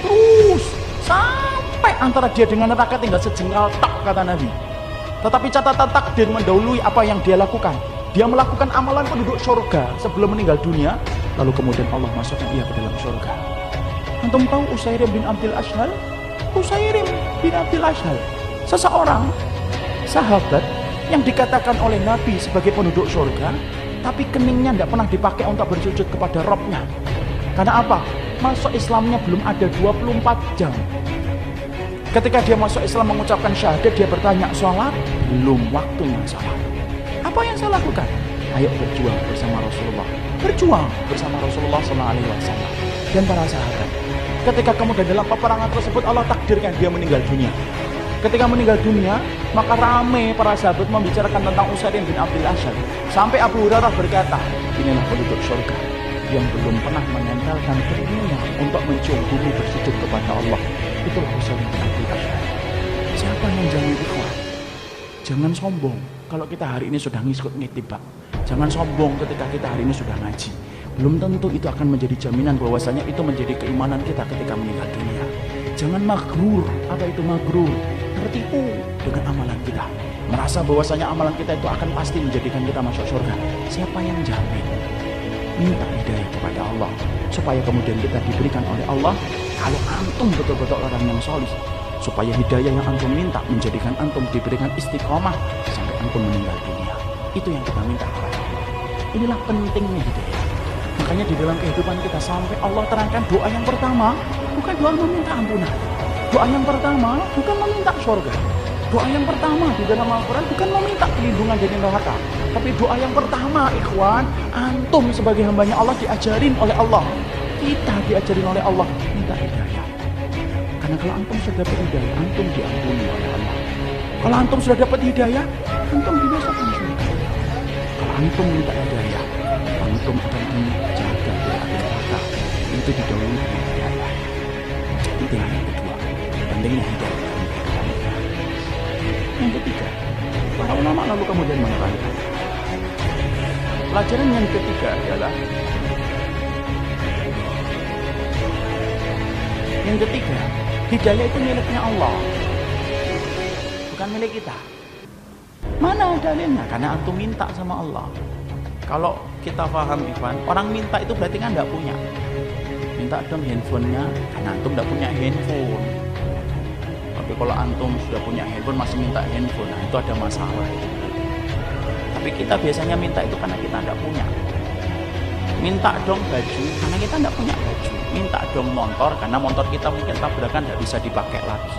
Terus sampai antara dia dengan neraka tinggal sejengkal tak, kata Nabi. Tetapi catatan takdir mendahului apa yang dia lakukan. Dia melakukan amalan penduduk surga sebelum meninggal dunia, lalu kemudian Allah masukkan ia ke dalam surga. Antum tahu Usairim bin Abdul Ashhal? Usairim bin Abdul Ashhal, seseorang sahabat yang dikatakan oleh Nabi sebagai penduduk surga, tapi keningnya tidak pernah dipakai untuk bersujud kepada Rabbnya. Karena apa? Masuk Islamnya belum ada 24 jam. Ketika dia masuk Islam mengucapkan syahadat, dia bertanya, sholat? Belum waktunya sholat. Apa yang saya lakukan? Ayo berjuang bersama Rasulullah. Berjuang bersama Rasulullah SAW dan para sahabat. Ketika kemudian dalam peperangan tersebut Allah takdirkan dia meninggal dunia. Ketika meninggal dunia, maka ramai para sahabat membicarakan tentang Usairim bin Abdul Ashhal. Sampai Abu Hurairah berkata, inilah penduduk surga yang belum pernah menempelkan telinga untuk mencium bumi bersujud kepada Allah. Itulah Usairim bin Abdul Ashhal. Siapa yang jamin ikhwan? Jangan sombong kalau kita hari ini sudah ngikut ngitibak. Jangan sombong ketika kita hari ini sudah ngaji. Belum tentu itu akan menjadi jaminan bahwasanya itu menjadi keimanan kita ketika meninggal dunia. Jangan magrur. Apa itu magrur? Tertipu dengan amalan kita, merasa bahwasanya amalan kita itu akan pasti menjadikan kita masuk surga. Siapa yang jamin? Minta hidayah kepada Allah supaya kemudian kita diberikan oleh Allah. Kalau antum betul-betul orang yang solih, supaya hidayah yang antum minta menjadikan antum diberikan istiqomah sampai antum meninggal dunia. Itu yang kita minta kepada Allah. Inilah pentingnya hidayah. Makanya di dalam kehidupan kita sampai Allah terangkan doa yang pertama bukan doa meminta ampunan. Doa yang pertama bukan meminta surga. Doa yang pertama di dalam Al-Quran bukan meminta perlindungan dari neraka, tapi doa yang pertama, ikhwan, antum sebagai hambanya Allah diajarin oleh Allah, kita diajarin oleh Allah minta hidayah. Karena kalau antum sudah dapat hidayah, antum diampuni oleh Allah. Kalau antum sudah dapat hidayah, antum dimasukkan surga. Kalau antum minta hidayah, antum akan dijaga dari neraka. Itu didahului dengan hidayah. Itu yang kedua, pentingnya hidayah. Yang ketiga, para ulama lalu kemudian menerangkan, pelajaran yang ketiga adalah hidayah itu miliknya Allah, bukan milik kita. Mana dalilnya? Karena antum minta sama Allah. Kalau kita paham, Ivan, orang minta itu berarti kan tidak punya. Minta dong handphonenya, karena antum tidak punya handphone. Tapi kalau antum sudah punya handphone masih minta handphone, nah itu ada masalah. Tapi kita biasanya minta itu karena kita tidak punya. Minta dong baju karena kita tidak punya baju. Minta dong motor karena motor kita mungkin tabrakan tidak bisa dipakai lagi.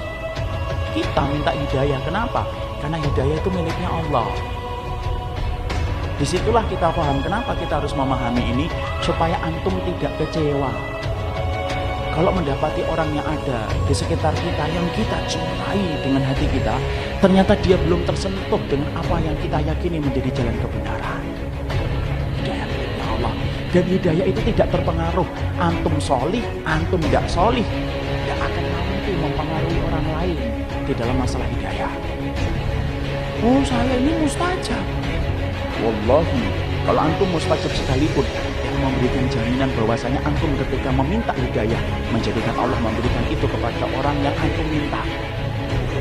Kita minta hidayah, kenapa? Karena hidayah itu miliknya Allah. Disitulah kita paham kenapa kita harus memahami ini, supaya antum tidak kecewa kalau mendapati orang yang ada di sekitar kita yang kita cintai dengan hati kita, ternyata dia belum tersentuh dengan apa yang kita yakini menjadi jalan kebenaran. Hidayah miliknya Allah. Dan hidayah itu tidak terpengaruh antum solih, antum tidak solih, tidak akan mampu mempengaruhi orang lain di dalam masalah hidayah. Oh, saya ini mustajab. Wallahi, kalau antum mustajab sekalipun, yang memberikan jaminan bahwasanya antum ketika meminta hidayah, menjadikan Allah memberikan itu kepada orang yang antum minta.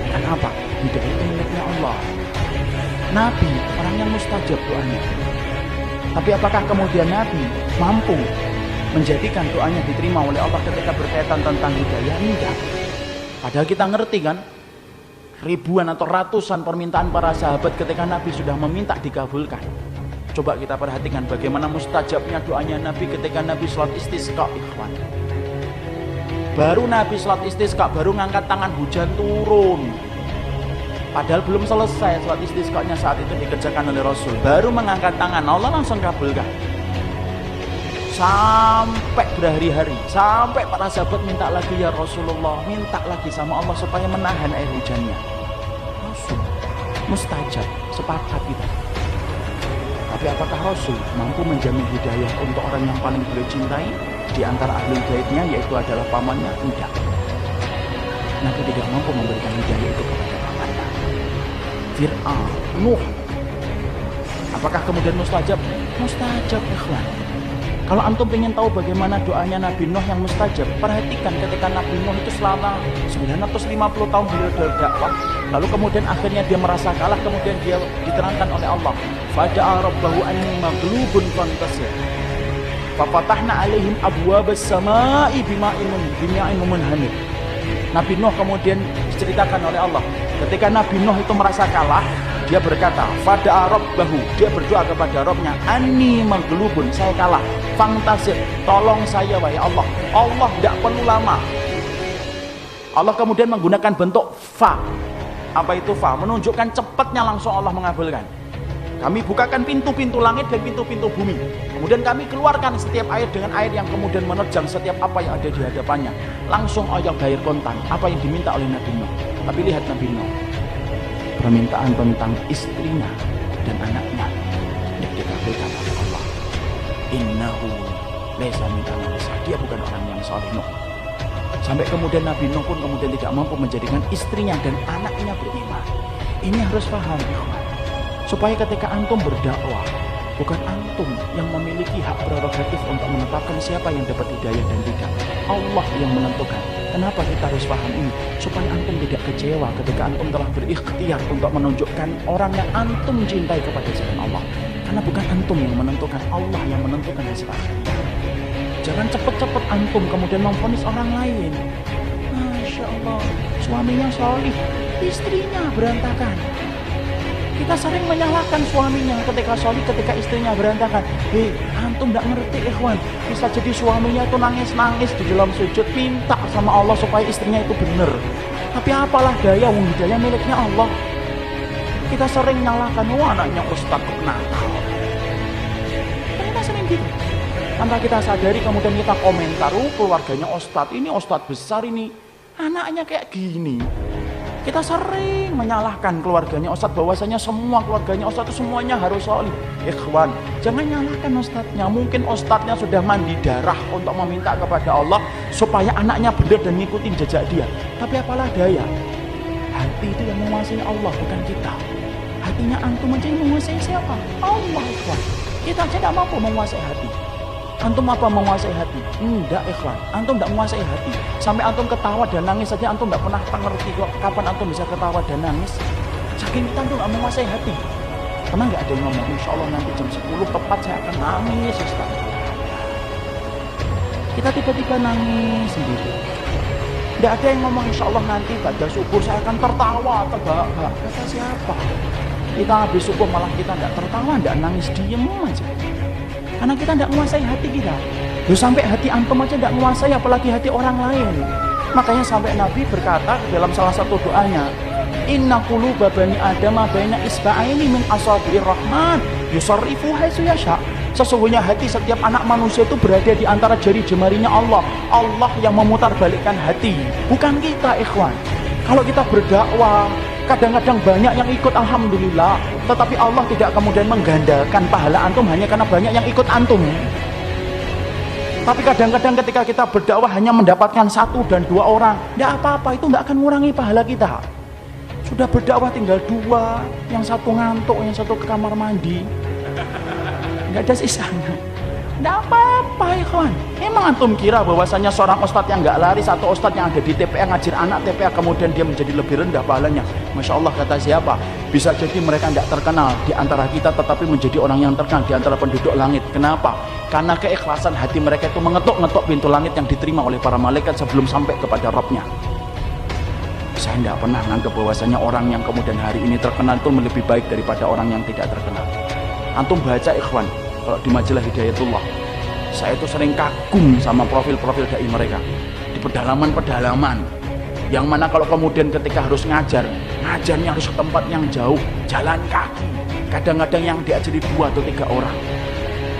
Kenapa? Hidayah itu miliknya Allah. Nabi, orang yang mustajab doanya. Tapi apakah kemudian Nabi mampu menjadikan doanya diterima oleh Allah ketika berkaitan tentang hidayah? Enggak. Padahal kita ngerti kan, ribuan atau ratusan permintaan para sahabat ketika Nabi sudah meminta dikabulkan. Coba kita perhatikan bagaimana mustajabnya doanya Nabi ketika Nabi sholat istisqa, ikhwan. Baru Nabi sholat istisqa, baru ngangkat tangan, hujan turun. Padahal belum selesai sholat istisqa-nya saat itu dikerjakan oleh Rasul. Baru mengangkat tangan, Allah langsung kabulkan. Sampai berhari-hari, sampai para sahabat minta lagi, ya Rasulullah, minta lagi sama Allah supaya menahan air hujannya. Rasul mustajab, sepakat kita. Tapi apakah Rasul mampu menjamin hidayah untuk orang yang paling beliau cintai di antara ahli baitnya, yaitu adalah pamannya? Tidak. Nabi tidak mampu memberikan hidayah itu kepada pamannya. Fir'aun, Nuh. Apakah kemudian mustajab? Mustajab, ikhwan. Kalau antum ingin tahu bagaimana doanya Nabi Nuh yang mustajab, perhatikan ketika Nabi Nuh itu selama 950 tahun beliau berdakwah, lalu kemudian akhirnya dia merasa kalah, kemudian dia diterangkan oleh Allah, fada'a rabbahu anni maghlubun fantasir fafatahna alaihim abwabas samai bima'in munhamir. Nabi Nuh kemudian diceritakan oleh Allah, ketika Nabi Nuh itu merasa kalah, dia berkata, fada'a rabbahu, dia berdoa kepada Rabbnya, anni maghlubun, saya kalah, fantasir, tolong saya wahai Allah. Allah tidak perlu lama. Allah kemudian menggunakan bentuk fa. Apa itu fa? Menunjukkan cepatnya langsung Allah mengabulkan. Kami bukakan pintu-pintu langit dan pintu-pintu bumi. Kemudian kami keluarkan setiap air dengan air yang kemudian menerjang setiap apa yang ada di hadapannya. Langsung Allah bayar kontan apa yang diminta oleh Nabi Nuh. Tapi lihat Nabi Nuh, permintaan tentang istrinya dan anaknya yang dikabulkan oleh Allah. Innahu laisa min amalisa, dia bukan orang yang saleh, Nuh. Sampai kemudian Nabi Nuh pun kemudian tidak mampu menjadikan istrinya dan anaknya beriman. Ini harus paham, ikhwan. Supaya ketika antum berdakwah, bukan antum yang memiliki hak prerogatif untuk menetapkan siapa yang dapat hidayah dan tidak. Allah yang menentukan. Kenapa kita harus paham ini? Supaya antum tidak kecewa ketika antum telah berikhtiar untuk menunjukkan orang yang antum cintai kepada jalan Allah. Karena bukan antum yang menentukan, Allah yang menentukan hasil akhirnya. Jangan cepat-cepat antum kemudian memvonis orang lain. Masya Allah, suaminya solih, istrinya berantakan. Kita sering menyalahkan suaminya ketika solih, ketika istrinya berantakan. Antum tidak ngerti, ikhwan. Bisa jadi suaminya itu nangis-nangis di dalam sujud, minta sama Allah supaya istrinya itu benar. Tapi apalah daya, hidayah miliknya Allah. Kita sering nyalahkan, anaknya ustadz kok nakal. Kita sering gitu. Tanpa kita sadari kemudian kita komentar, keluarganya ustadz, ini ustadz besar ini, anaknya kayak gini. Kita sering menyalahkan keluarganya ustadz, bahwasanya semua keluarganya ustadz itu semuanya harus solih. Ikhwan, jangan nyalahkan ustadznya. Mungkin ustadznya sudah mandi darah untuk meminta kepada Allah supaya anaknya benar dan ngikutin jejak dia. Tapi apalah daya, hati itu yang menguasai Allah, bukan kita. Hatinya antum aja yang menguasai siapa? Allah, ikhwan. Kita aja tidak mampu menguasai hati. Antum apa menguasai hati? Enggak, ikhwan. Antum tidak menguasai hati. Sampai antum ketawa dan nangis saja antum tidak pernah ngerti kok kapan antum bisa ketawa dan nangis. Saking kita antum tidak menguasai hati. Karena nggak ada yang ngomong, insya Allah nanti jam 10 tepat saya akan nangis, Ustaz. Kita tiba-tiba nangis sendiri. Tidak ada yang ngomong, insya Allah nanti pada subuh saya akan tertawa, terbahak-bahak. Kata siapa? Kita habis subuh malah kita tidak tertawa, tidak nangis, diem aja. Karena kita tidak menguasai hati kita. Loh, sampai hati antum aja tidak menguasai, apalagi hati orang lain. Makanya sampai Nabi berkata dalam salah satu doanya, Inna quluba bani adama baina isba'aini min asabi'ir rahman yusarrifu haitsu yasha. Sesungguhnya hati setiap anak manusia itu berada di antara jari jemarinya Allah. Allah yang memutarbalikkan hati, bukan kita, ikhwan. Kalau kita berdakwah, kadang-kadang banyak yang ikut, alhamdulillah, tetapi Allah tidak kemudian menggandakan pahala antum hanya karena banyak yang ikut antum. Tapi kadang-kadang ketika kita berdakwah hanya mendapatkan 1 dan 2 orang, tidak apa-apa, itu tidak akan mengurangi pahala kita. Sudah berdakwah tinggal 2, yang 1 ngantuk, yang 1 ke kamar mandi, nggak ada sisanya. Tidak apa-apa, ikhwan. Emang antum kira bahwasanya seorang ustadz yang nggak lari, satu ustadz yang ada di TPA ngajir anak TPA, kemudian dia menjadi lebih rendah pahalanya? Masya Allah, kata siapa? Bisa jadi mereka tidak terkenal di antara kita, tetapi menjadi orang yang terkenal di antara penduduk langit. Kenapa? Karena keikhlasan hati mereka itu mengetuk-ngetuk pintu langit yang diterima oleh para malaikat sebelum sampai kepada Rabbnya. Saya tidak pernah menganggap bahwasanya orang yang kemudian hari ini terkenal itu lebih baik daripada orang yang tidak terkenal. Antum baca, ikhwan, kalau di majalah Hidayatullah, saya itu sering kagum sama profil-profil dai mereka di pedalaman-pedalaman, yang mana kalau kemudian ketika harus ngajarnya harus ke tempat yang jauh, jalan kaki, kadang-kadang yang diajari 2 atau 3 orang.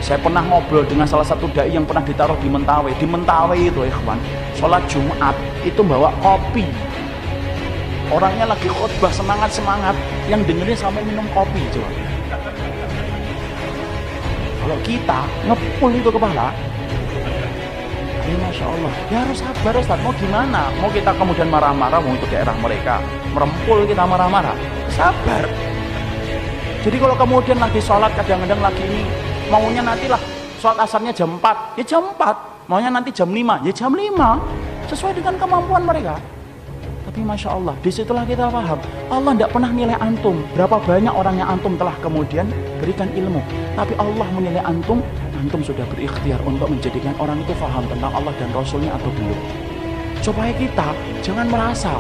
Saya pernah ngobrol dengan salah satu dai yang pernah ditaruh di Mentawai. Di Mentawai itu, ikhwan, sholat Jumat itu bawa kopi. Orangnya lagi khutbah semangat-semangat, yang dengerin sampai minum kopi, coba. Kalau kita ngepul itu kepala, ya Masya Allah, ya harus sabar, Ustaz. Mau gimana? Mau kita kemudian marah-marah, mau itu daerah mereka, merempul kita marah-marah, sabar. Jadi kalau kemudian lagi sholat, kadang-kadang lagi ini, maunya nantilah sholat asarnya jam 4, ya jam 4. Maunya nanti jam 5, ya jam 5, sesuai dengan kemampuan mereka. Tapi Masya Allah, disitulah kita paham, Allah tidak pernah nilai antum berapa banyak orang yang antum telah kemudian berikan ilmu, tapi Allah menilai antum sudah berikhtiar untuk menjadikan orang itu paham tentang Allah dan Rasulnya atau belum. Supaya kita jangan merasa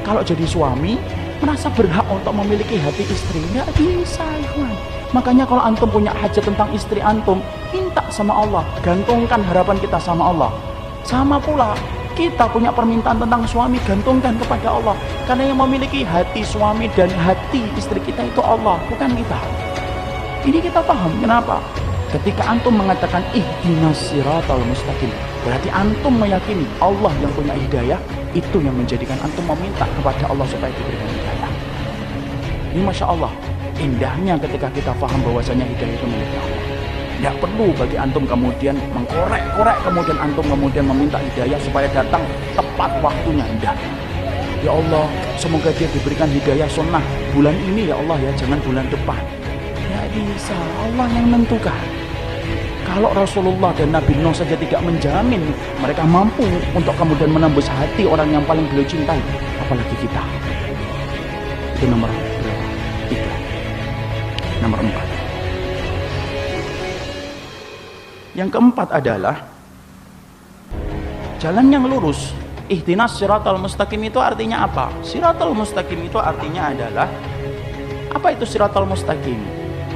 kalau jadi suami merasa berhak untuk memiliki hati istri. Nggak bisa, ikhwan. Makanya kalau antum punya hajat tentang istri antum, minta sama Allah, gantungkan harapan kita sama Allah. Sama pula kita punya permintaan tentang suami, gantungkan kepada Allah. Karena yang memiliki hati suami dan hati istri kita itu Allah, bukan kita. Ini kita paham. Kenapa? Ketika antum mengatakan ihdinas siratal mustaqim, berarti antum meyakini Allah yang punya hidayah. Itu yang menjadikan antum meminta kepada Allah supaya diberikan hidayah. Ini Masya Allah, indahnya ketika kita paham bahwasanya hidayah itu milik Allah. Tidak perlu bagi antum kemudian mengkorek-korek, kemudian antum kemudian meminta hidayah supaya datang tepat waktunya. Tidak. Ya Allah, semoga dia diberikan hidayah sunnah bulan ini ya Allah ya, jangan bulan depan. Ya bisa, Allah yang menentukan. Kalau Rasulullah dan Nabi Nuh saja tidak menjamin mereka mampu untuk kemudian menembus hati orang yang paling beliau cintai, apalagi kita. Itu nomor 3. Nomor 4. Yang keempat adalah jalan yang lurus. Ihdinas siratal mustaqim itu artinya apa? Siratal mustaqim itu artinya adalah, apa itu siratal mustaqim?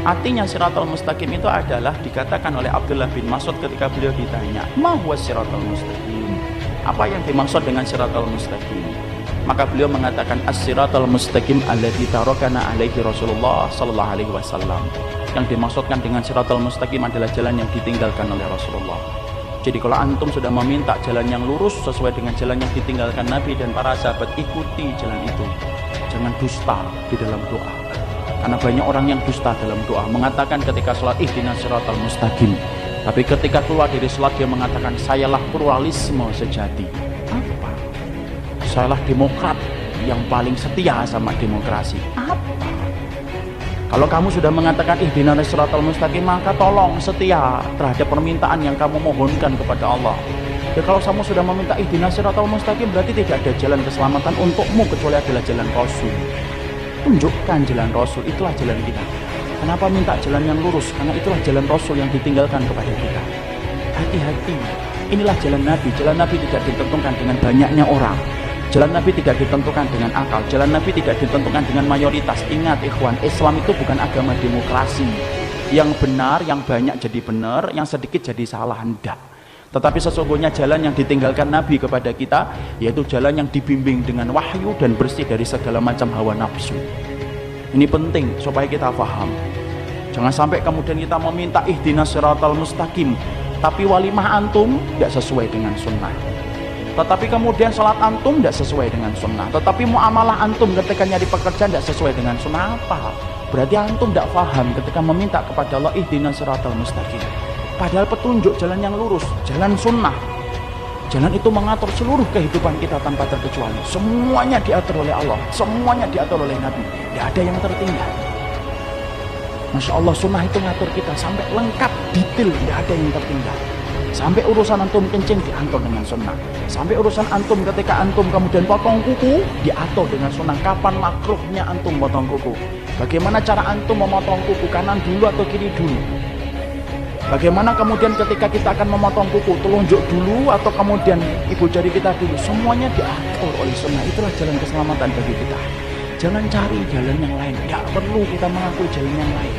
Artinya siratal mustaqim itu adalah dikatakan oleh Abdullah bin Mas'ud ketika beliau ditanya, "Ma huwa siratal mustaqim?" Apa yang dimaksud dengan siratal mustaqim? Maka beliau mengatakan as-siratal mustaqim alladzi tarakana alaihi Rasulullah sallallahu alaihi wasallam. Yang dimaksudkan dengan siratal mustaqim adalah jalan yang ditinggalkan oleh Rasulullah. Jadi kalau antum sudah meminta jalan yang lurus sesuai dengan jalan yang ditinggalkan Nabi dan para sahabat, ikuti jalan itu. Jangan dusta di dalam doa. Karena banyak orang yang dusta dalam doa, mengatakan ketika sholat ihdinas siratal mustaqim, tapi ketika keluar dari sholat dia mengatakan sayalah pluralisme sejati. Apa? Sayalah demokrat yang paling setia sama demokrasi. Apa? Kalau kamu sudah mengatakan ihdinas siratal mustaqim, maka tolong setia terhadap permintaan yang kamu mohonkan kepada Allah. Ya, kalau kamu sudah meminta ihdinas siratal mustaqim, berarti tidak ada jalan keselamatan untukmu kecuali adalah jalan Rasul. Tunjukkan jalan Rasul, itulah jalan kita. Kenapa minta jalan yang lurus? Karena itulah jalan Rasul yang ditinggalkan kepada kita. Hati-hati, inilah jalan Nabi. Jalan Nabi tidak ditentukan dengan banyaknya orang. Jalan Nabi tidak ditentukan dengan akal. Jalan Nabi tidak ditentukan dengan mayoritas. Ingat ikhwan, Islam itu bukan agama demokrasi. Yang benar, yang banyak jadi benar, yang sedikit jadi salah, hendak. Tetapi sesungguhnya jalan yang ditinggalkan Nabi kepada kita, yaitu jalan yang dibimbing dengan wahyu dan bersih dari segala macam hawa nafsu. Ini penting supaya kita paham. Jangan sampai kemudian kita meminta ihdinas siratal mustaqim, tapi walimah antum tidak sesuai dengan sunnah. Tetapi kemudian salat antum tidak sesuai dengan sunnah. Tetapi muamalah antum ketika nyari pekerjaan tidak sesuai dengan sunnah. Apa? Berarti antum tidak paham ketika meminta kepada Allah ihdinas siratal mustaqim. Padahal petunjuk jalan yang lurus, jalan sunnah. Jalan itu mengatur seluruh kehidupan kita tanpa terkecuali. Semuanya diatur oleh Allah, semuanya diatur oleh Nabi. Tidak ada yang tertinggal. Masya Allah, sunnah itu ngatur kita sampai lengkap, detail, tidak ada yang tertinggal. Sampai urusan antum kencing diatur dengan sunnah. Sampai urusan antum ketika antum kemudian potong kuku diatur dengan sunnah. Kapan makruhnya antum potong kuku? Bagaimana cara antum memotong kuku, kanan dulu atau kiri dulu? Bagaimana kemudian ketika kita akan memotong kuku, telunjuk dulu atau kemudian ibu jari kita dulu? Semuanya diatur oleh sunnah. Itulah jalan keselamatan bagi kita. Jangan cari jalan yang lain. Tidak perlu kita mengakui jalan yang lain.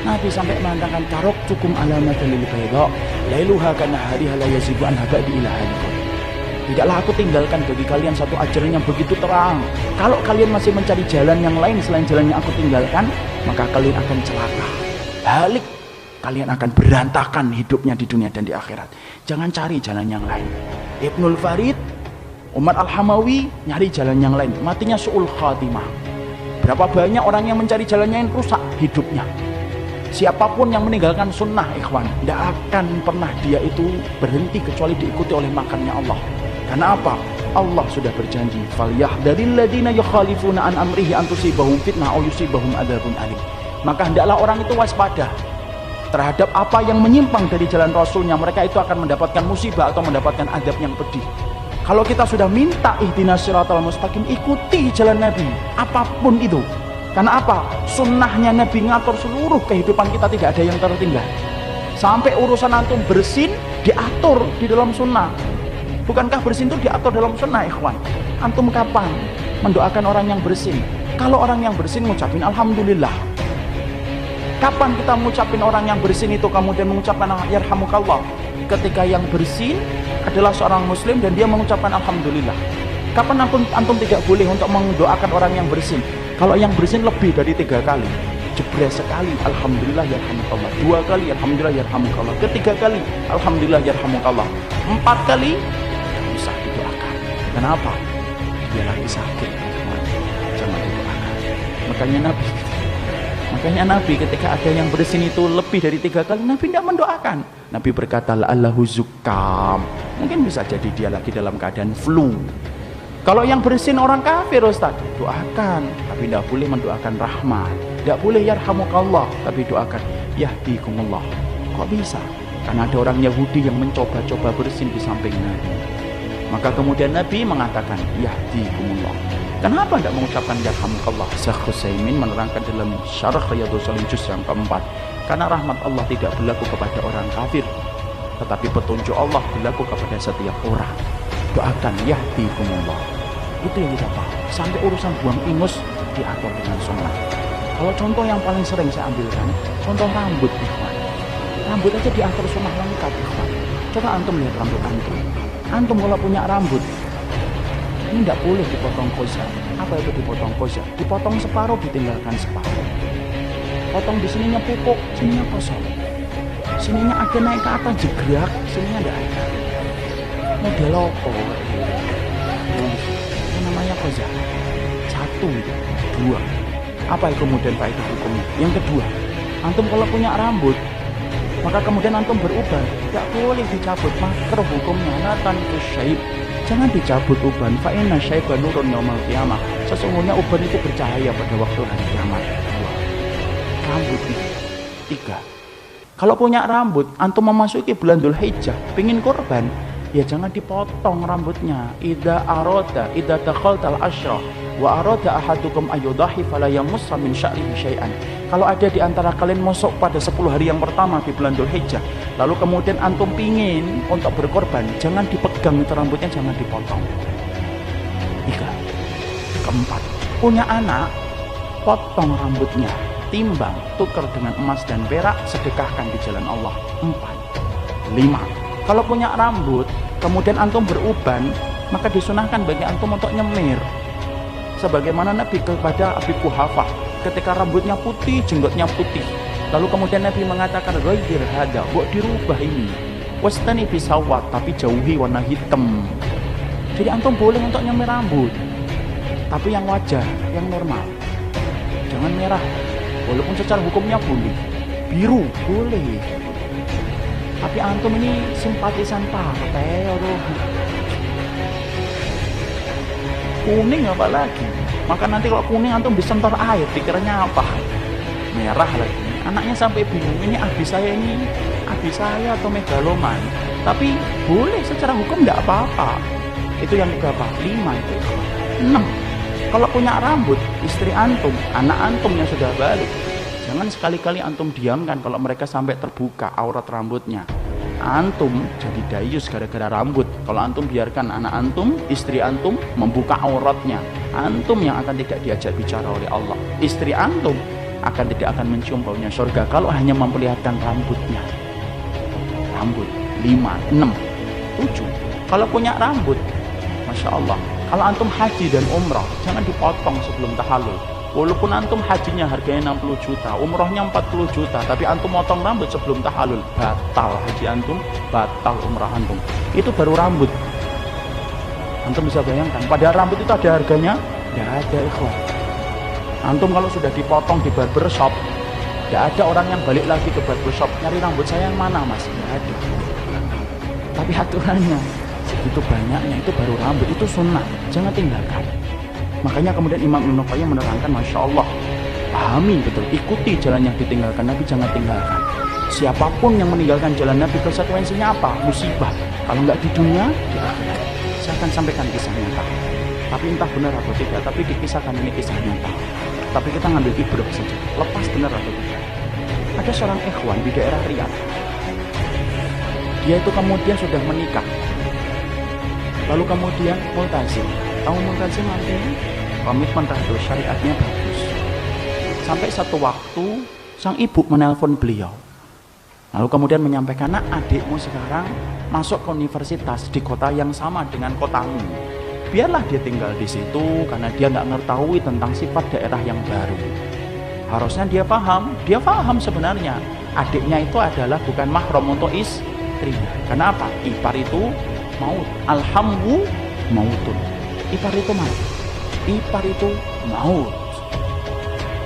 Nabi sampai mengatakan tarok cukum alamatan lil bayda lailuha kana hariha la yazigu an habadi ila halikum. Tidaklah aku tinggalkan bagi kalian satu ajaran yang begitu terang. Kalau kalian masih mencari jalan yang lain selain jalan yang aku tinggalkan, maka kalian akan celaka, halik, kalian akan berantakan hidupnya di dunia dan di akhirat. Jangan cari jalan yang lain. Ibnul Farid, Umar Al-Hamawi nyari jalan yang lain, matinya su'ul khatimah. Berapa banyak orang yang mencari jalan yang rusak hidupnya. Siapapun yang meninggalkan sunnah ikhwan, tidak akan pernah dia itu berhenti kecuali diikuti oleh makannya Allah. Karena apa? Allah sudah berjanji, falyahdharil ladzina yukhalifuna an amrihi an tusibahum fitnah aw yusibahum adzabun alim. Maka hendaklah orang itu waspada terhadap apa yang menyimpang dari jalan Rasulnya. Mereka itu akan mendapatkan musibah atau mendapatkan adab yang pedih. Kalau kita sudah minta ihdinas siratal mustaqim, ikuti jalan Nabi apapun itu. Karena apa? Sunnahnya Nabi ngatur seluruh kehidupan kita, tidak ada yang tertinggal. Sampai urusan antum bersin diatur di dalam sunnah. Bukankah bersin itu diatur dalam sunnah ikhwan? Antum kapan mendoakan orang yang bersin? Kalau orang yang bersin mengucapin alhamdulillah. Kapan kita mengucapin orang yang bersin itu kemudian mengucapkan yarhamukallah? Ketika yang bersin adalah seorang muslim dan dia mengucapkan alhamdulillah. Kapan antum tidak boleh untuk mendoakan orang yang bersin? Kalau yang bersin lebih dari 3 kali, jebres sekali alhamdulillah yarhamukallah, 2 kali alhamdulillah yarhamukallah, ketiga kali alhamdulillah yarhamukallah, 4 kali bisa didoakan. Kenapa? Dia lagi sakit, jangan didoakan. Makanya Nabi ketika ada yang bersin itu lebih dari 3 kali, Nabi tidak mendoakan. Nabi berkata la'allahu zukam, mungkin bisa jadi dia lagi dalam keadaan flu. Kalau yang bersin orang kafir Ustaz, doakan, tapi tidak boleh mendoakan rahmat. Tidak boleh yarhamukallah, tapi doakan yahdikumullah. Kok bisa? Karena ada orang Yahudi yang mencoba-coba bersin di samping Nabi. Maka kemudian Nabi mengatakan yahdikumullah. Kenapa tidak mengucapkan yarhamukallah? Syekh Utsaimin menerangkan dalam Syarah Riyadhus Shalihin juz yang keempat, karena rahmat Allah tidak berlaku kepada orang kafir, tetapi petunjuk Allah berlaku kepada setiap orang. Doakan yahdikumullah. Itu yang kita paham. Sampai urusan buang ingus diatur dengan sunnah. Kalau contoh yang paling sering saya ambilkan, contoh rambut ikhwan. Rambut aja diatur sunnah lengkap ikhwan. Coba antum lihat rambut antum. Antum kalau punya rambut, ini tidak boleh dipotong koza. Apa itu dipotong koza? Dipotong separuh, ditinggalkan separuh. Potong di sininya pupuk, sininya kosong. Sininya ada naik ke atas jegrak, sininya tidak ada. Model apa? Itu namanya koza. 1, 2. Apa itu kemudian faedah hukumnya? Yang kedua, antum kalau punya rambut, maka kemudian antum beruban, tidak boleh dicabut. Makruh hukumnya, natan syaib. Jangan dicabut uban. Fa inna syaiba nurun yaumal qiyamah. Sesungguhnya uban itu bercahaya pada waktu hari kiamat. 2. Rambut itu. 3. Kalau punya rambut, antum memasuki bulan Dzulhijjah, pingin kurban, ya jangan dipotong rambutnya. Idza dakhaltal asyra wa arada ahadukum ayyudahi fala yamussa min sya'rihi syai'an. Kalau ada di antara kalian masuk pada 10 hari yang pertama di bulan Dzulhijjah, lalu kemudian antum pingin untuk berkorban, jangan dipegang itu rambutnya, jangan dipotong. 3. Keempat, punya anak, potong rambutnya, timbang, tukar dengan emas dan perak, sedekahkan di jalan Allah. 4. 5. Kalau punya rambut, kemudian antum beruban, maka disunahkan bagi antum untuk nyemir. Sebagaimana Nabi kepada Abi Quhafah, ketika rambutnya putih, jenggotnya putih, lalu kemudian Nabi mengatakan, ghayyir hada, buat dirubah ini, wastani bisawat, tapi jauhi warna hitam. Jadi antum boleh untuk nyemir rambut, tapi yang wajar, yang normal, jangan merah. Walaupun secara hukumnya boleh, biru boleh, tapi antum ini simpatisan partai atau kuning apa lagi? Maka nanti kalau kuning antum disentor air, dikiranya apa? Merah lagi. Anaknya sampai bingung, ini abi saya atau megaloman. Tapi boleh secara hukum tidak apa-apa. Itu yang berapa? 5 itu. 6. Kalau punya rambut, istri antum, anak antum yang sudah balik, jangan sekali-kali antum diamkan kalau mereka sampai terbuka aurat rambutnya. Antum jadi dayus gara-gara rambut. Kalau antum biarkan anak antum, istri antum membuka auratnya, antum yang akan tidak diajak bicara oleh Allah. Istri antum tidak akan mencium baunya surga kalau hanya memperlihatkan rambutnya. Rambut. 5, 6, 7. Kalau punya rambut, Masya Allah, kalau antum haji dan umrah, jangan dipotong sebelum tahallul. Walaupun antum hajinya harganya 60 juta, umrahnya 40 juta, tapi antum motong rambut sebelum tahallul, batal haji antum, batal umrah antum. Itu baru rambut. Antum bisa bayangkan, padahal rambut itu ada harganya? Tidak ada, ikhwan. Antum kalau sudah dipotong di barbershop, tidak ada orang yang balik lagi ke barbershop, nyari rambut saya yang mana mas? Tidak ada. Tapi aturannya, segitu banyaknya, itu baru rambut, itu sunnah, jangan tinggalkan. Makanya kemudian Imam Ibnu Qayyim menerangkan, Masya Allah, pahami betul, ikuti jalan yang ditinggalkan Nabi, jangan tinggalkan. Siapapun yang meninggalkan jalan Nabi, konsekuensinya apa? Musibah. Kalau nggak di dunia, di akhirat. Saya akan sampaikan kisah nyata. Tapi entah benar atau tidak, tapi dikisahkan ini kisah nyata. Tapi kita ngambil ibrah saja, lepas benar atau tidak. Ada seorang ikhwan di daerah Riyadh. Dia itu kemudian sudah menikah. Lalu kemudian multazim. Tahu multazim artinya? Komitmen terhadap syariatnya bagus. Sampai satu waktu sang ibu menelpon beliau, lalu kemudian menyampaikan, nak, adikmu sekarang masuk ke universitas di kota yang sama dengan kotamu. Biarlah dia tinggal di situ karena dia nggak mengetahui tentang sifat daerah yang baru. Harusnya dia paham sebenarnya adiknya itu adalah bukan mahram untuk istrinya. Karena apa? Ipar itu maut. Alhamdu mautun. Ipar itu mati. Ipar itu maut.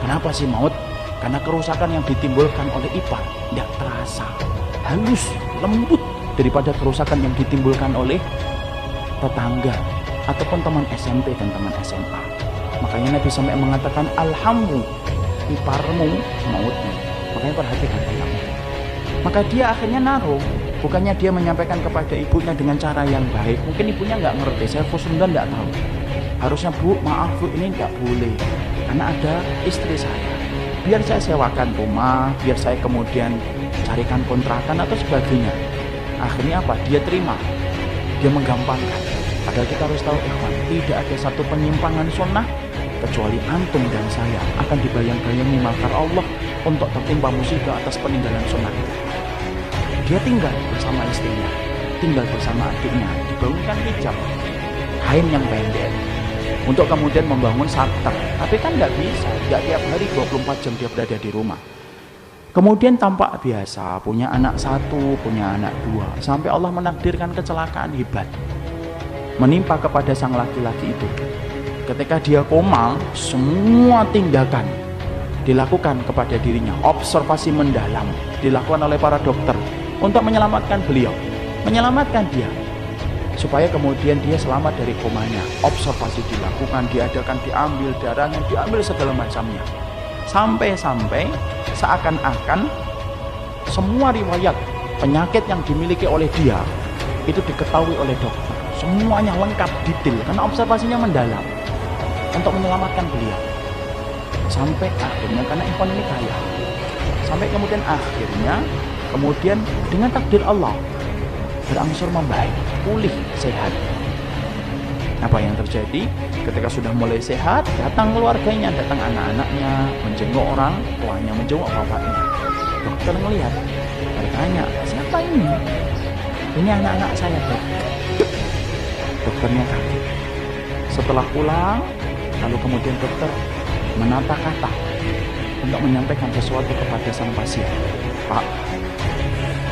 Kenapa sih maut? Karena kerusakan yang ditimbulkan oleh ipar tidak terasa, halus, lembut daripada kerusakan yang ditimbulkan oleh tetangga ataupun teman SMP dan teman SMA. Makanya Nabi sampai mengatakan, alhamdu, iparmu mautnya. Makanya perhatikan tentang itu. Maka dia akhirnya naruh. Bukannya dia menyampaikan kepada ibunya dengan cara yang baik. Mungkin ibunya nggak ngerti, saya Sunda nggak tahu. Harusnya, bu, maaf bu, ini nggak boleh. Karena ada istri saya. Biar saya sewakan rumah, biar saya kemudian carikan kontrakan atau sebagainya. Akhirnya apa? Dia terima. Dia menggampangkan. Padahal kita harus tahu, ikhwan, tidak ada satu penyimpangan sunnah kecuali antum dan saya akan dibayang-bayangi makar Allah untuk tertimpa musibah atas peninggalan sunnah itu. Dia tinggal bersama istrinya, tinggal bersama adiknya, dibangunkan hijab. kain yang pendek untuk kemudian membangun shelter. Tapi kan nggak bisa, nggak tiap hari 24 jam dia berada di rumah. Kemudian tampak biasa, punya anak 1, punya anak 2, sampai Allah menakdirkan kecelakaan hebat menimpa kepada sang laki-laki itu. Ketika dia koma, semua tindakan dilakukan kepada dirinya, observasi mendalam dilakukan oleh para dokter untuk menyelamatkan beliau, menyelamatkan dia, supaya kemudian dia selamat dari komanya. Observasi dilakukan, diadakan, diambil darahnya, diambil segala macamnya, sampai-sampai seakan-akan semua riwayat penyakit yang dimiliki oleh dia itu diketahui oleh dokter, semuanya lengkap detail karena observasinya mendalam untuk menyelamatkan beliau. Sampai akhirnya, karena ikhwan ini kaya, sampai kemudian akhirnya dengan takdir Allah berangsur membaik, pulih, sehat. Apa yang terjadi? Ketika sudah mulai sehat, datang keluarganya, datang anak-anaknya, menjenguk orang tuanya, menjenguk bapaknya. Dokter melihat, bertanya, siapa ini? Ini anak-anak saya, dok. Dokternya kaget. Setelah pulang, lalu kemudian dokter menata kata untuk menyampaikan sesuatu kepada sang pasien. Pak,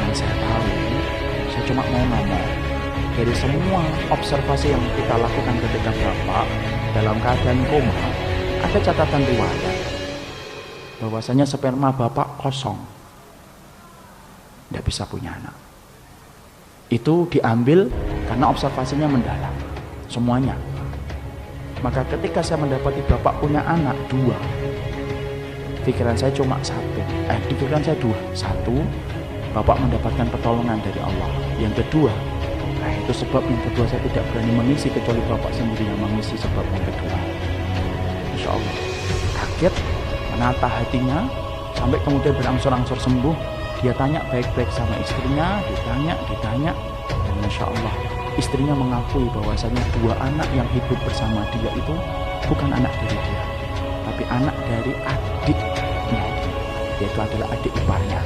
yang saya tahu, saya cuma mau ngomong, dari semua observasi yang kita lakukan ketika Bapak dalam keadaan koma, ada catatan riwayat bahwasanya sperma Bapak kosong, tidak bisa punya anak. Itu diambil karena observasinya mendalam semuanya. Maka ketika saya mendapati Bapak punya anak 2, pikiran saya cuma 1. Di pikiran saya 2. 1, Bapak mendapatkan pertolongan dari Allah. Yang kedua, itu sebab yang kedua saya tidak berani mengisi kecuali Bapak sendiri yang mengisi sebab yang kedua. Insya Allah. Kaget, menata hatinya, sampai kemudian berangsur-angsur sembuh. Dia tanya baik-baik sama istrinya, ditanya, dan Masya Allah, istrinya mengakui bahwasanya 2 anak yang hidup bersama dia itu bukan anak dari dia, tapi anak dari adiknya, yaitu adalah adik iparnya.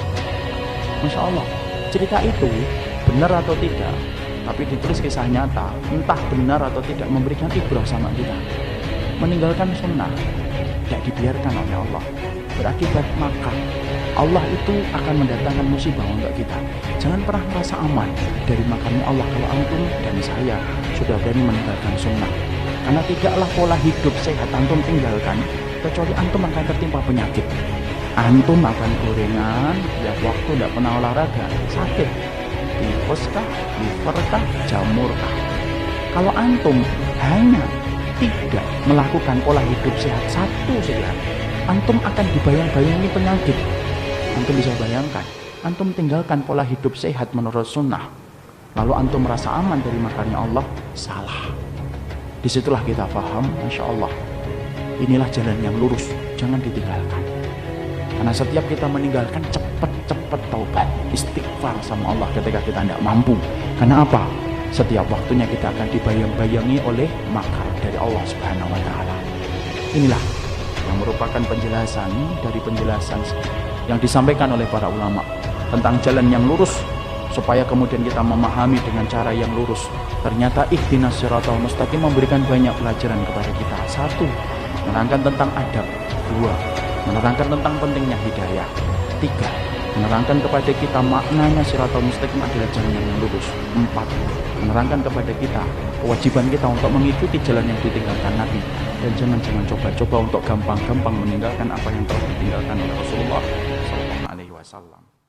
Masya Allah, cerita itu benar atau tidak, tapi ditulis kisah nyata, entah benar atau tidak, memberikan ibrah sama kita. Meninggalkan sunnah tidak dibiarkan oleh Allah, berakibat maka Allah itu akan mendatangkan musibah untuk kita. Jangan pernah merasa aman dari makamnya Allah kalau antum dan saya sudah berani meninggalkan sunnah. Karena tidaklah pola hidup sehat antum tinggalkan, kecuali antum akan tertimpa penyakit. Antum akan gorengan, tiap waktu tidak pernah olahraga, sakit. Tifus kah, liver kah, jamur kah. Kalau antum hanya tidak melakukan pola hidup sehat satu saja, antum akan dibayang-bayangi penyakit. Antum bisa bayangkan, antum tinggalkan pola hidup sehat menurut sunnah, lalu antum merasa aman dari makarnya Allah, salah. Disitulah kita paham, Masya Allah, inilah jalan yang lurus, jangan ditinggalkan. Karena setiap kita meninggalkan, cepat-cepat taubat, istighfar sama Allah ketika kita tidak mampu. Karena apa? Setiap waktunya kita akan dibayang-bayangi oleh makar dari Allah Subhanahu wa Ta'ala. Inilah yang merupakan penjelasan dari penjelasan yang disampaikan oleh para ulama tentang jalan yang lurus, supaya kemudian kita memahami dengan cara yang lurus. Ternyata ihdinas siratal mustaqim memberikan banyak pelajaran kepada kita. 1, menerangkan tentang adab. 2, menerangkan tentang pentingnya hidayah. 3, menerangkan kepada kita maknanya siratal mustaqim adalah jalan yang lurus. 4, menerangkan kepada kita kewajiban kita untuk mengikuti jalan yang ditinggalkan Nabi, dan jangan coba-coba untuk gampang-gampang meninggalkan apa yang telah ditinggalkan oleh Rasulullah SAW.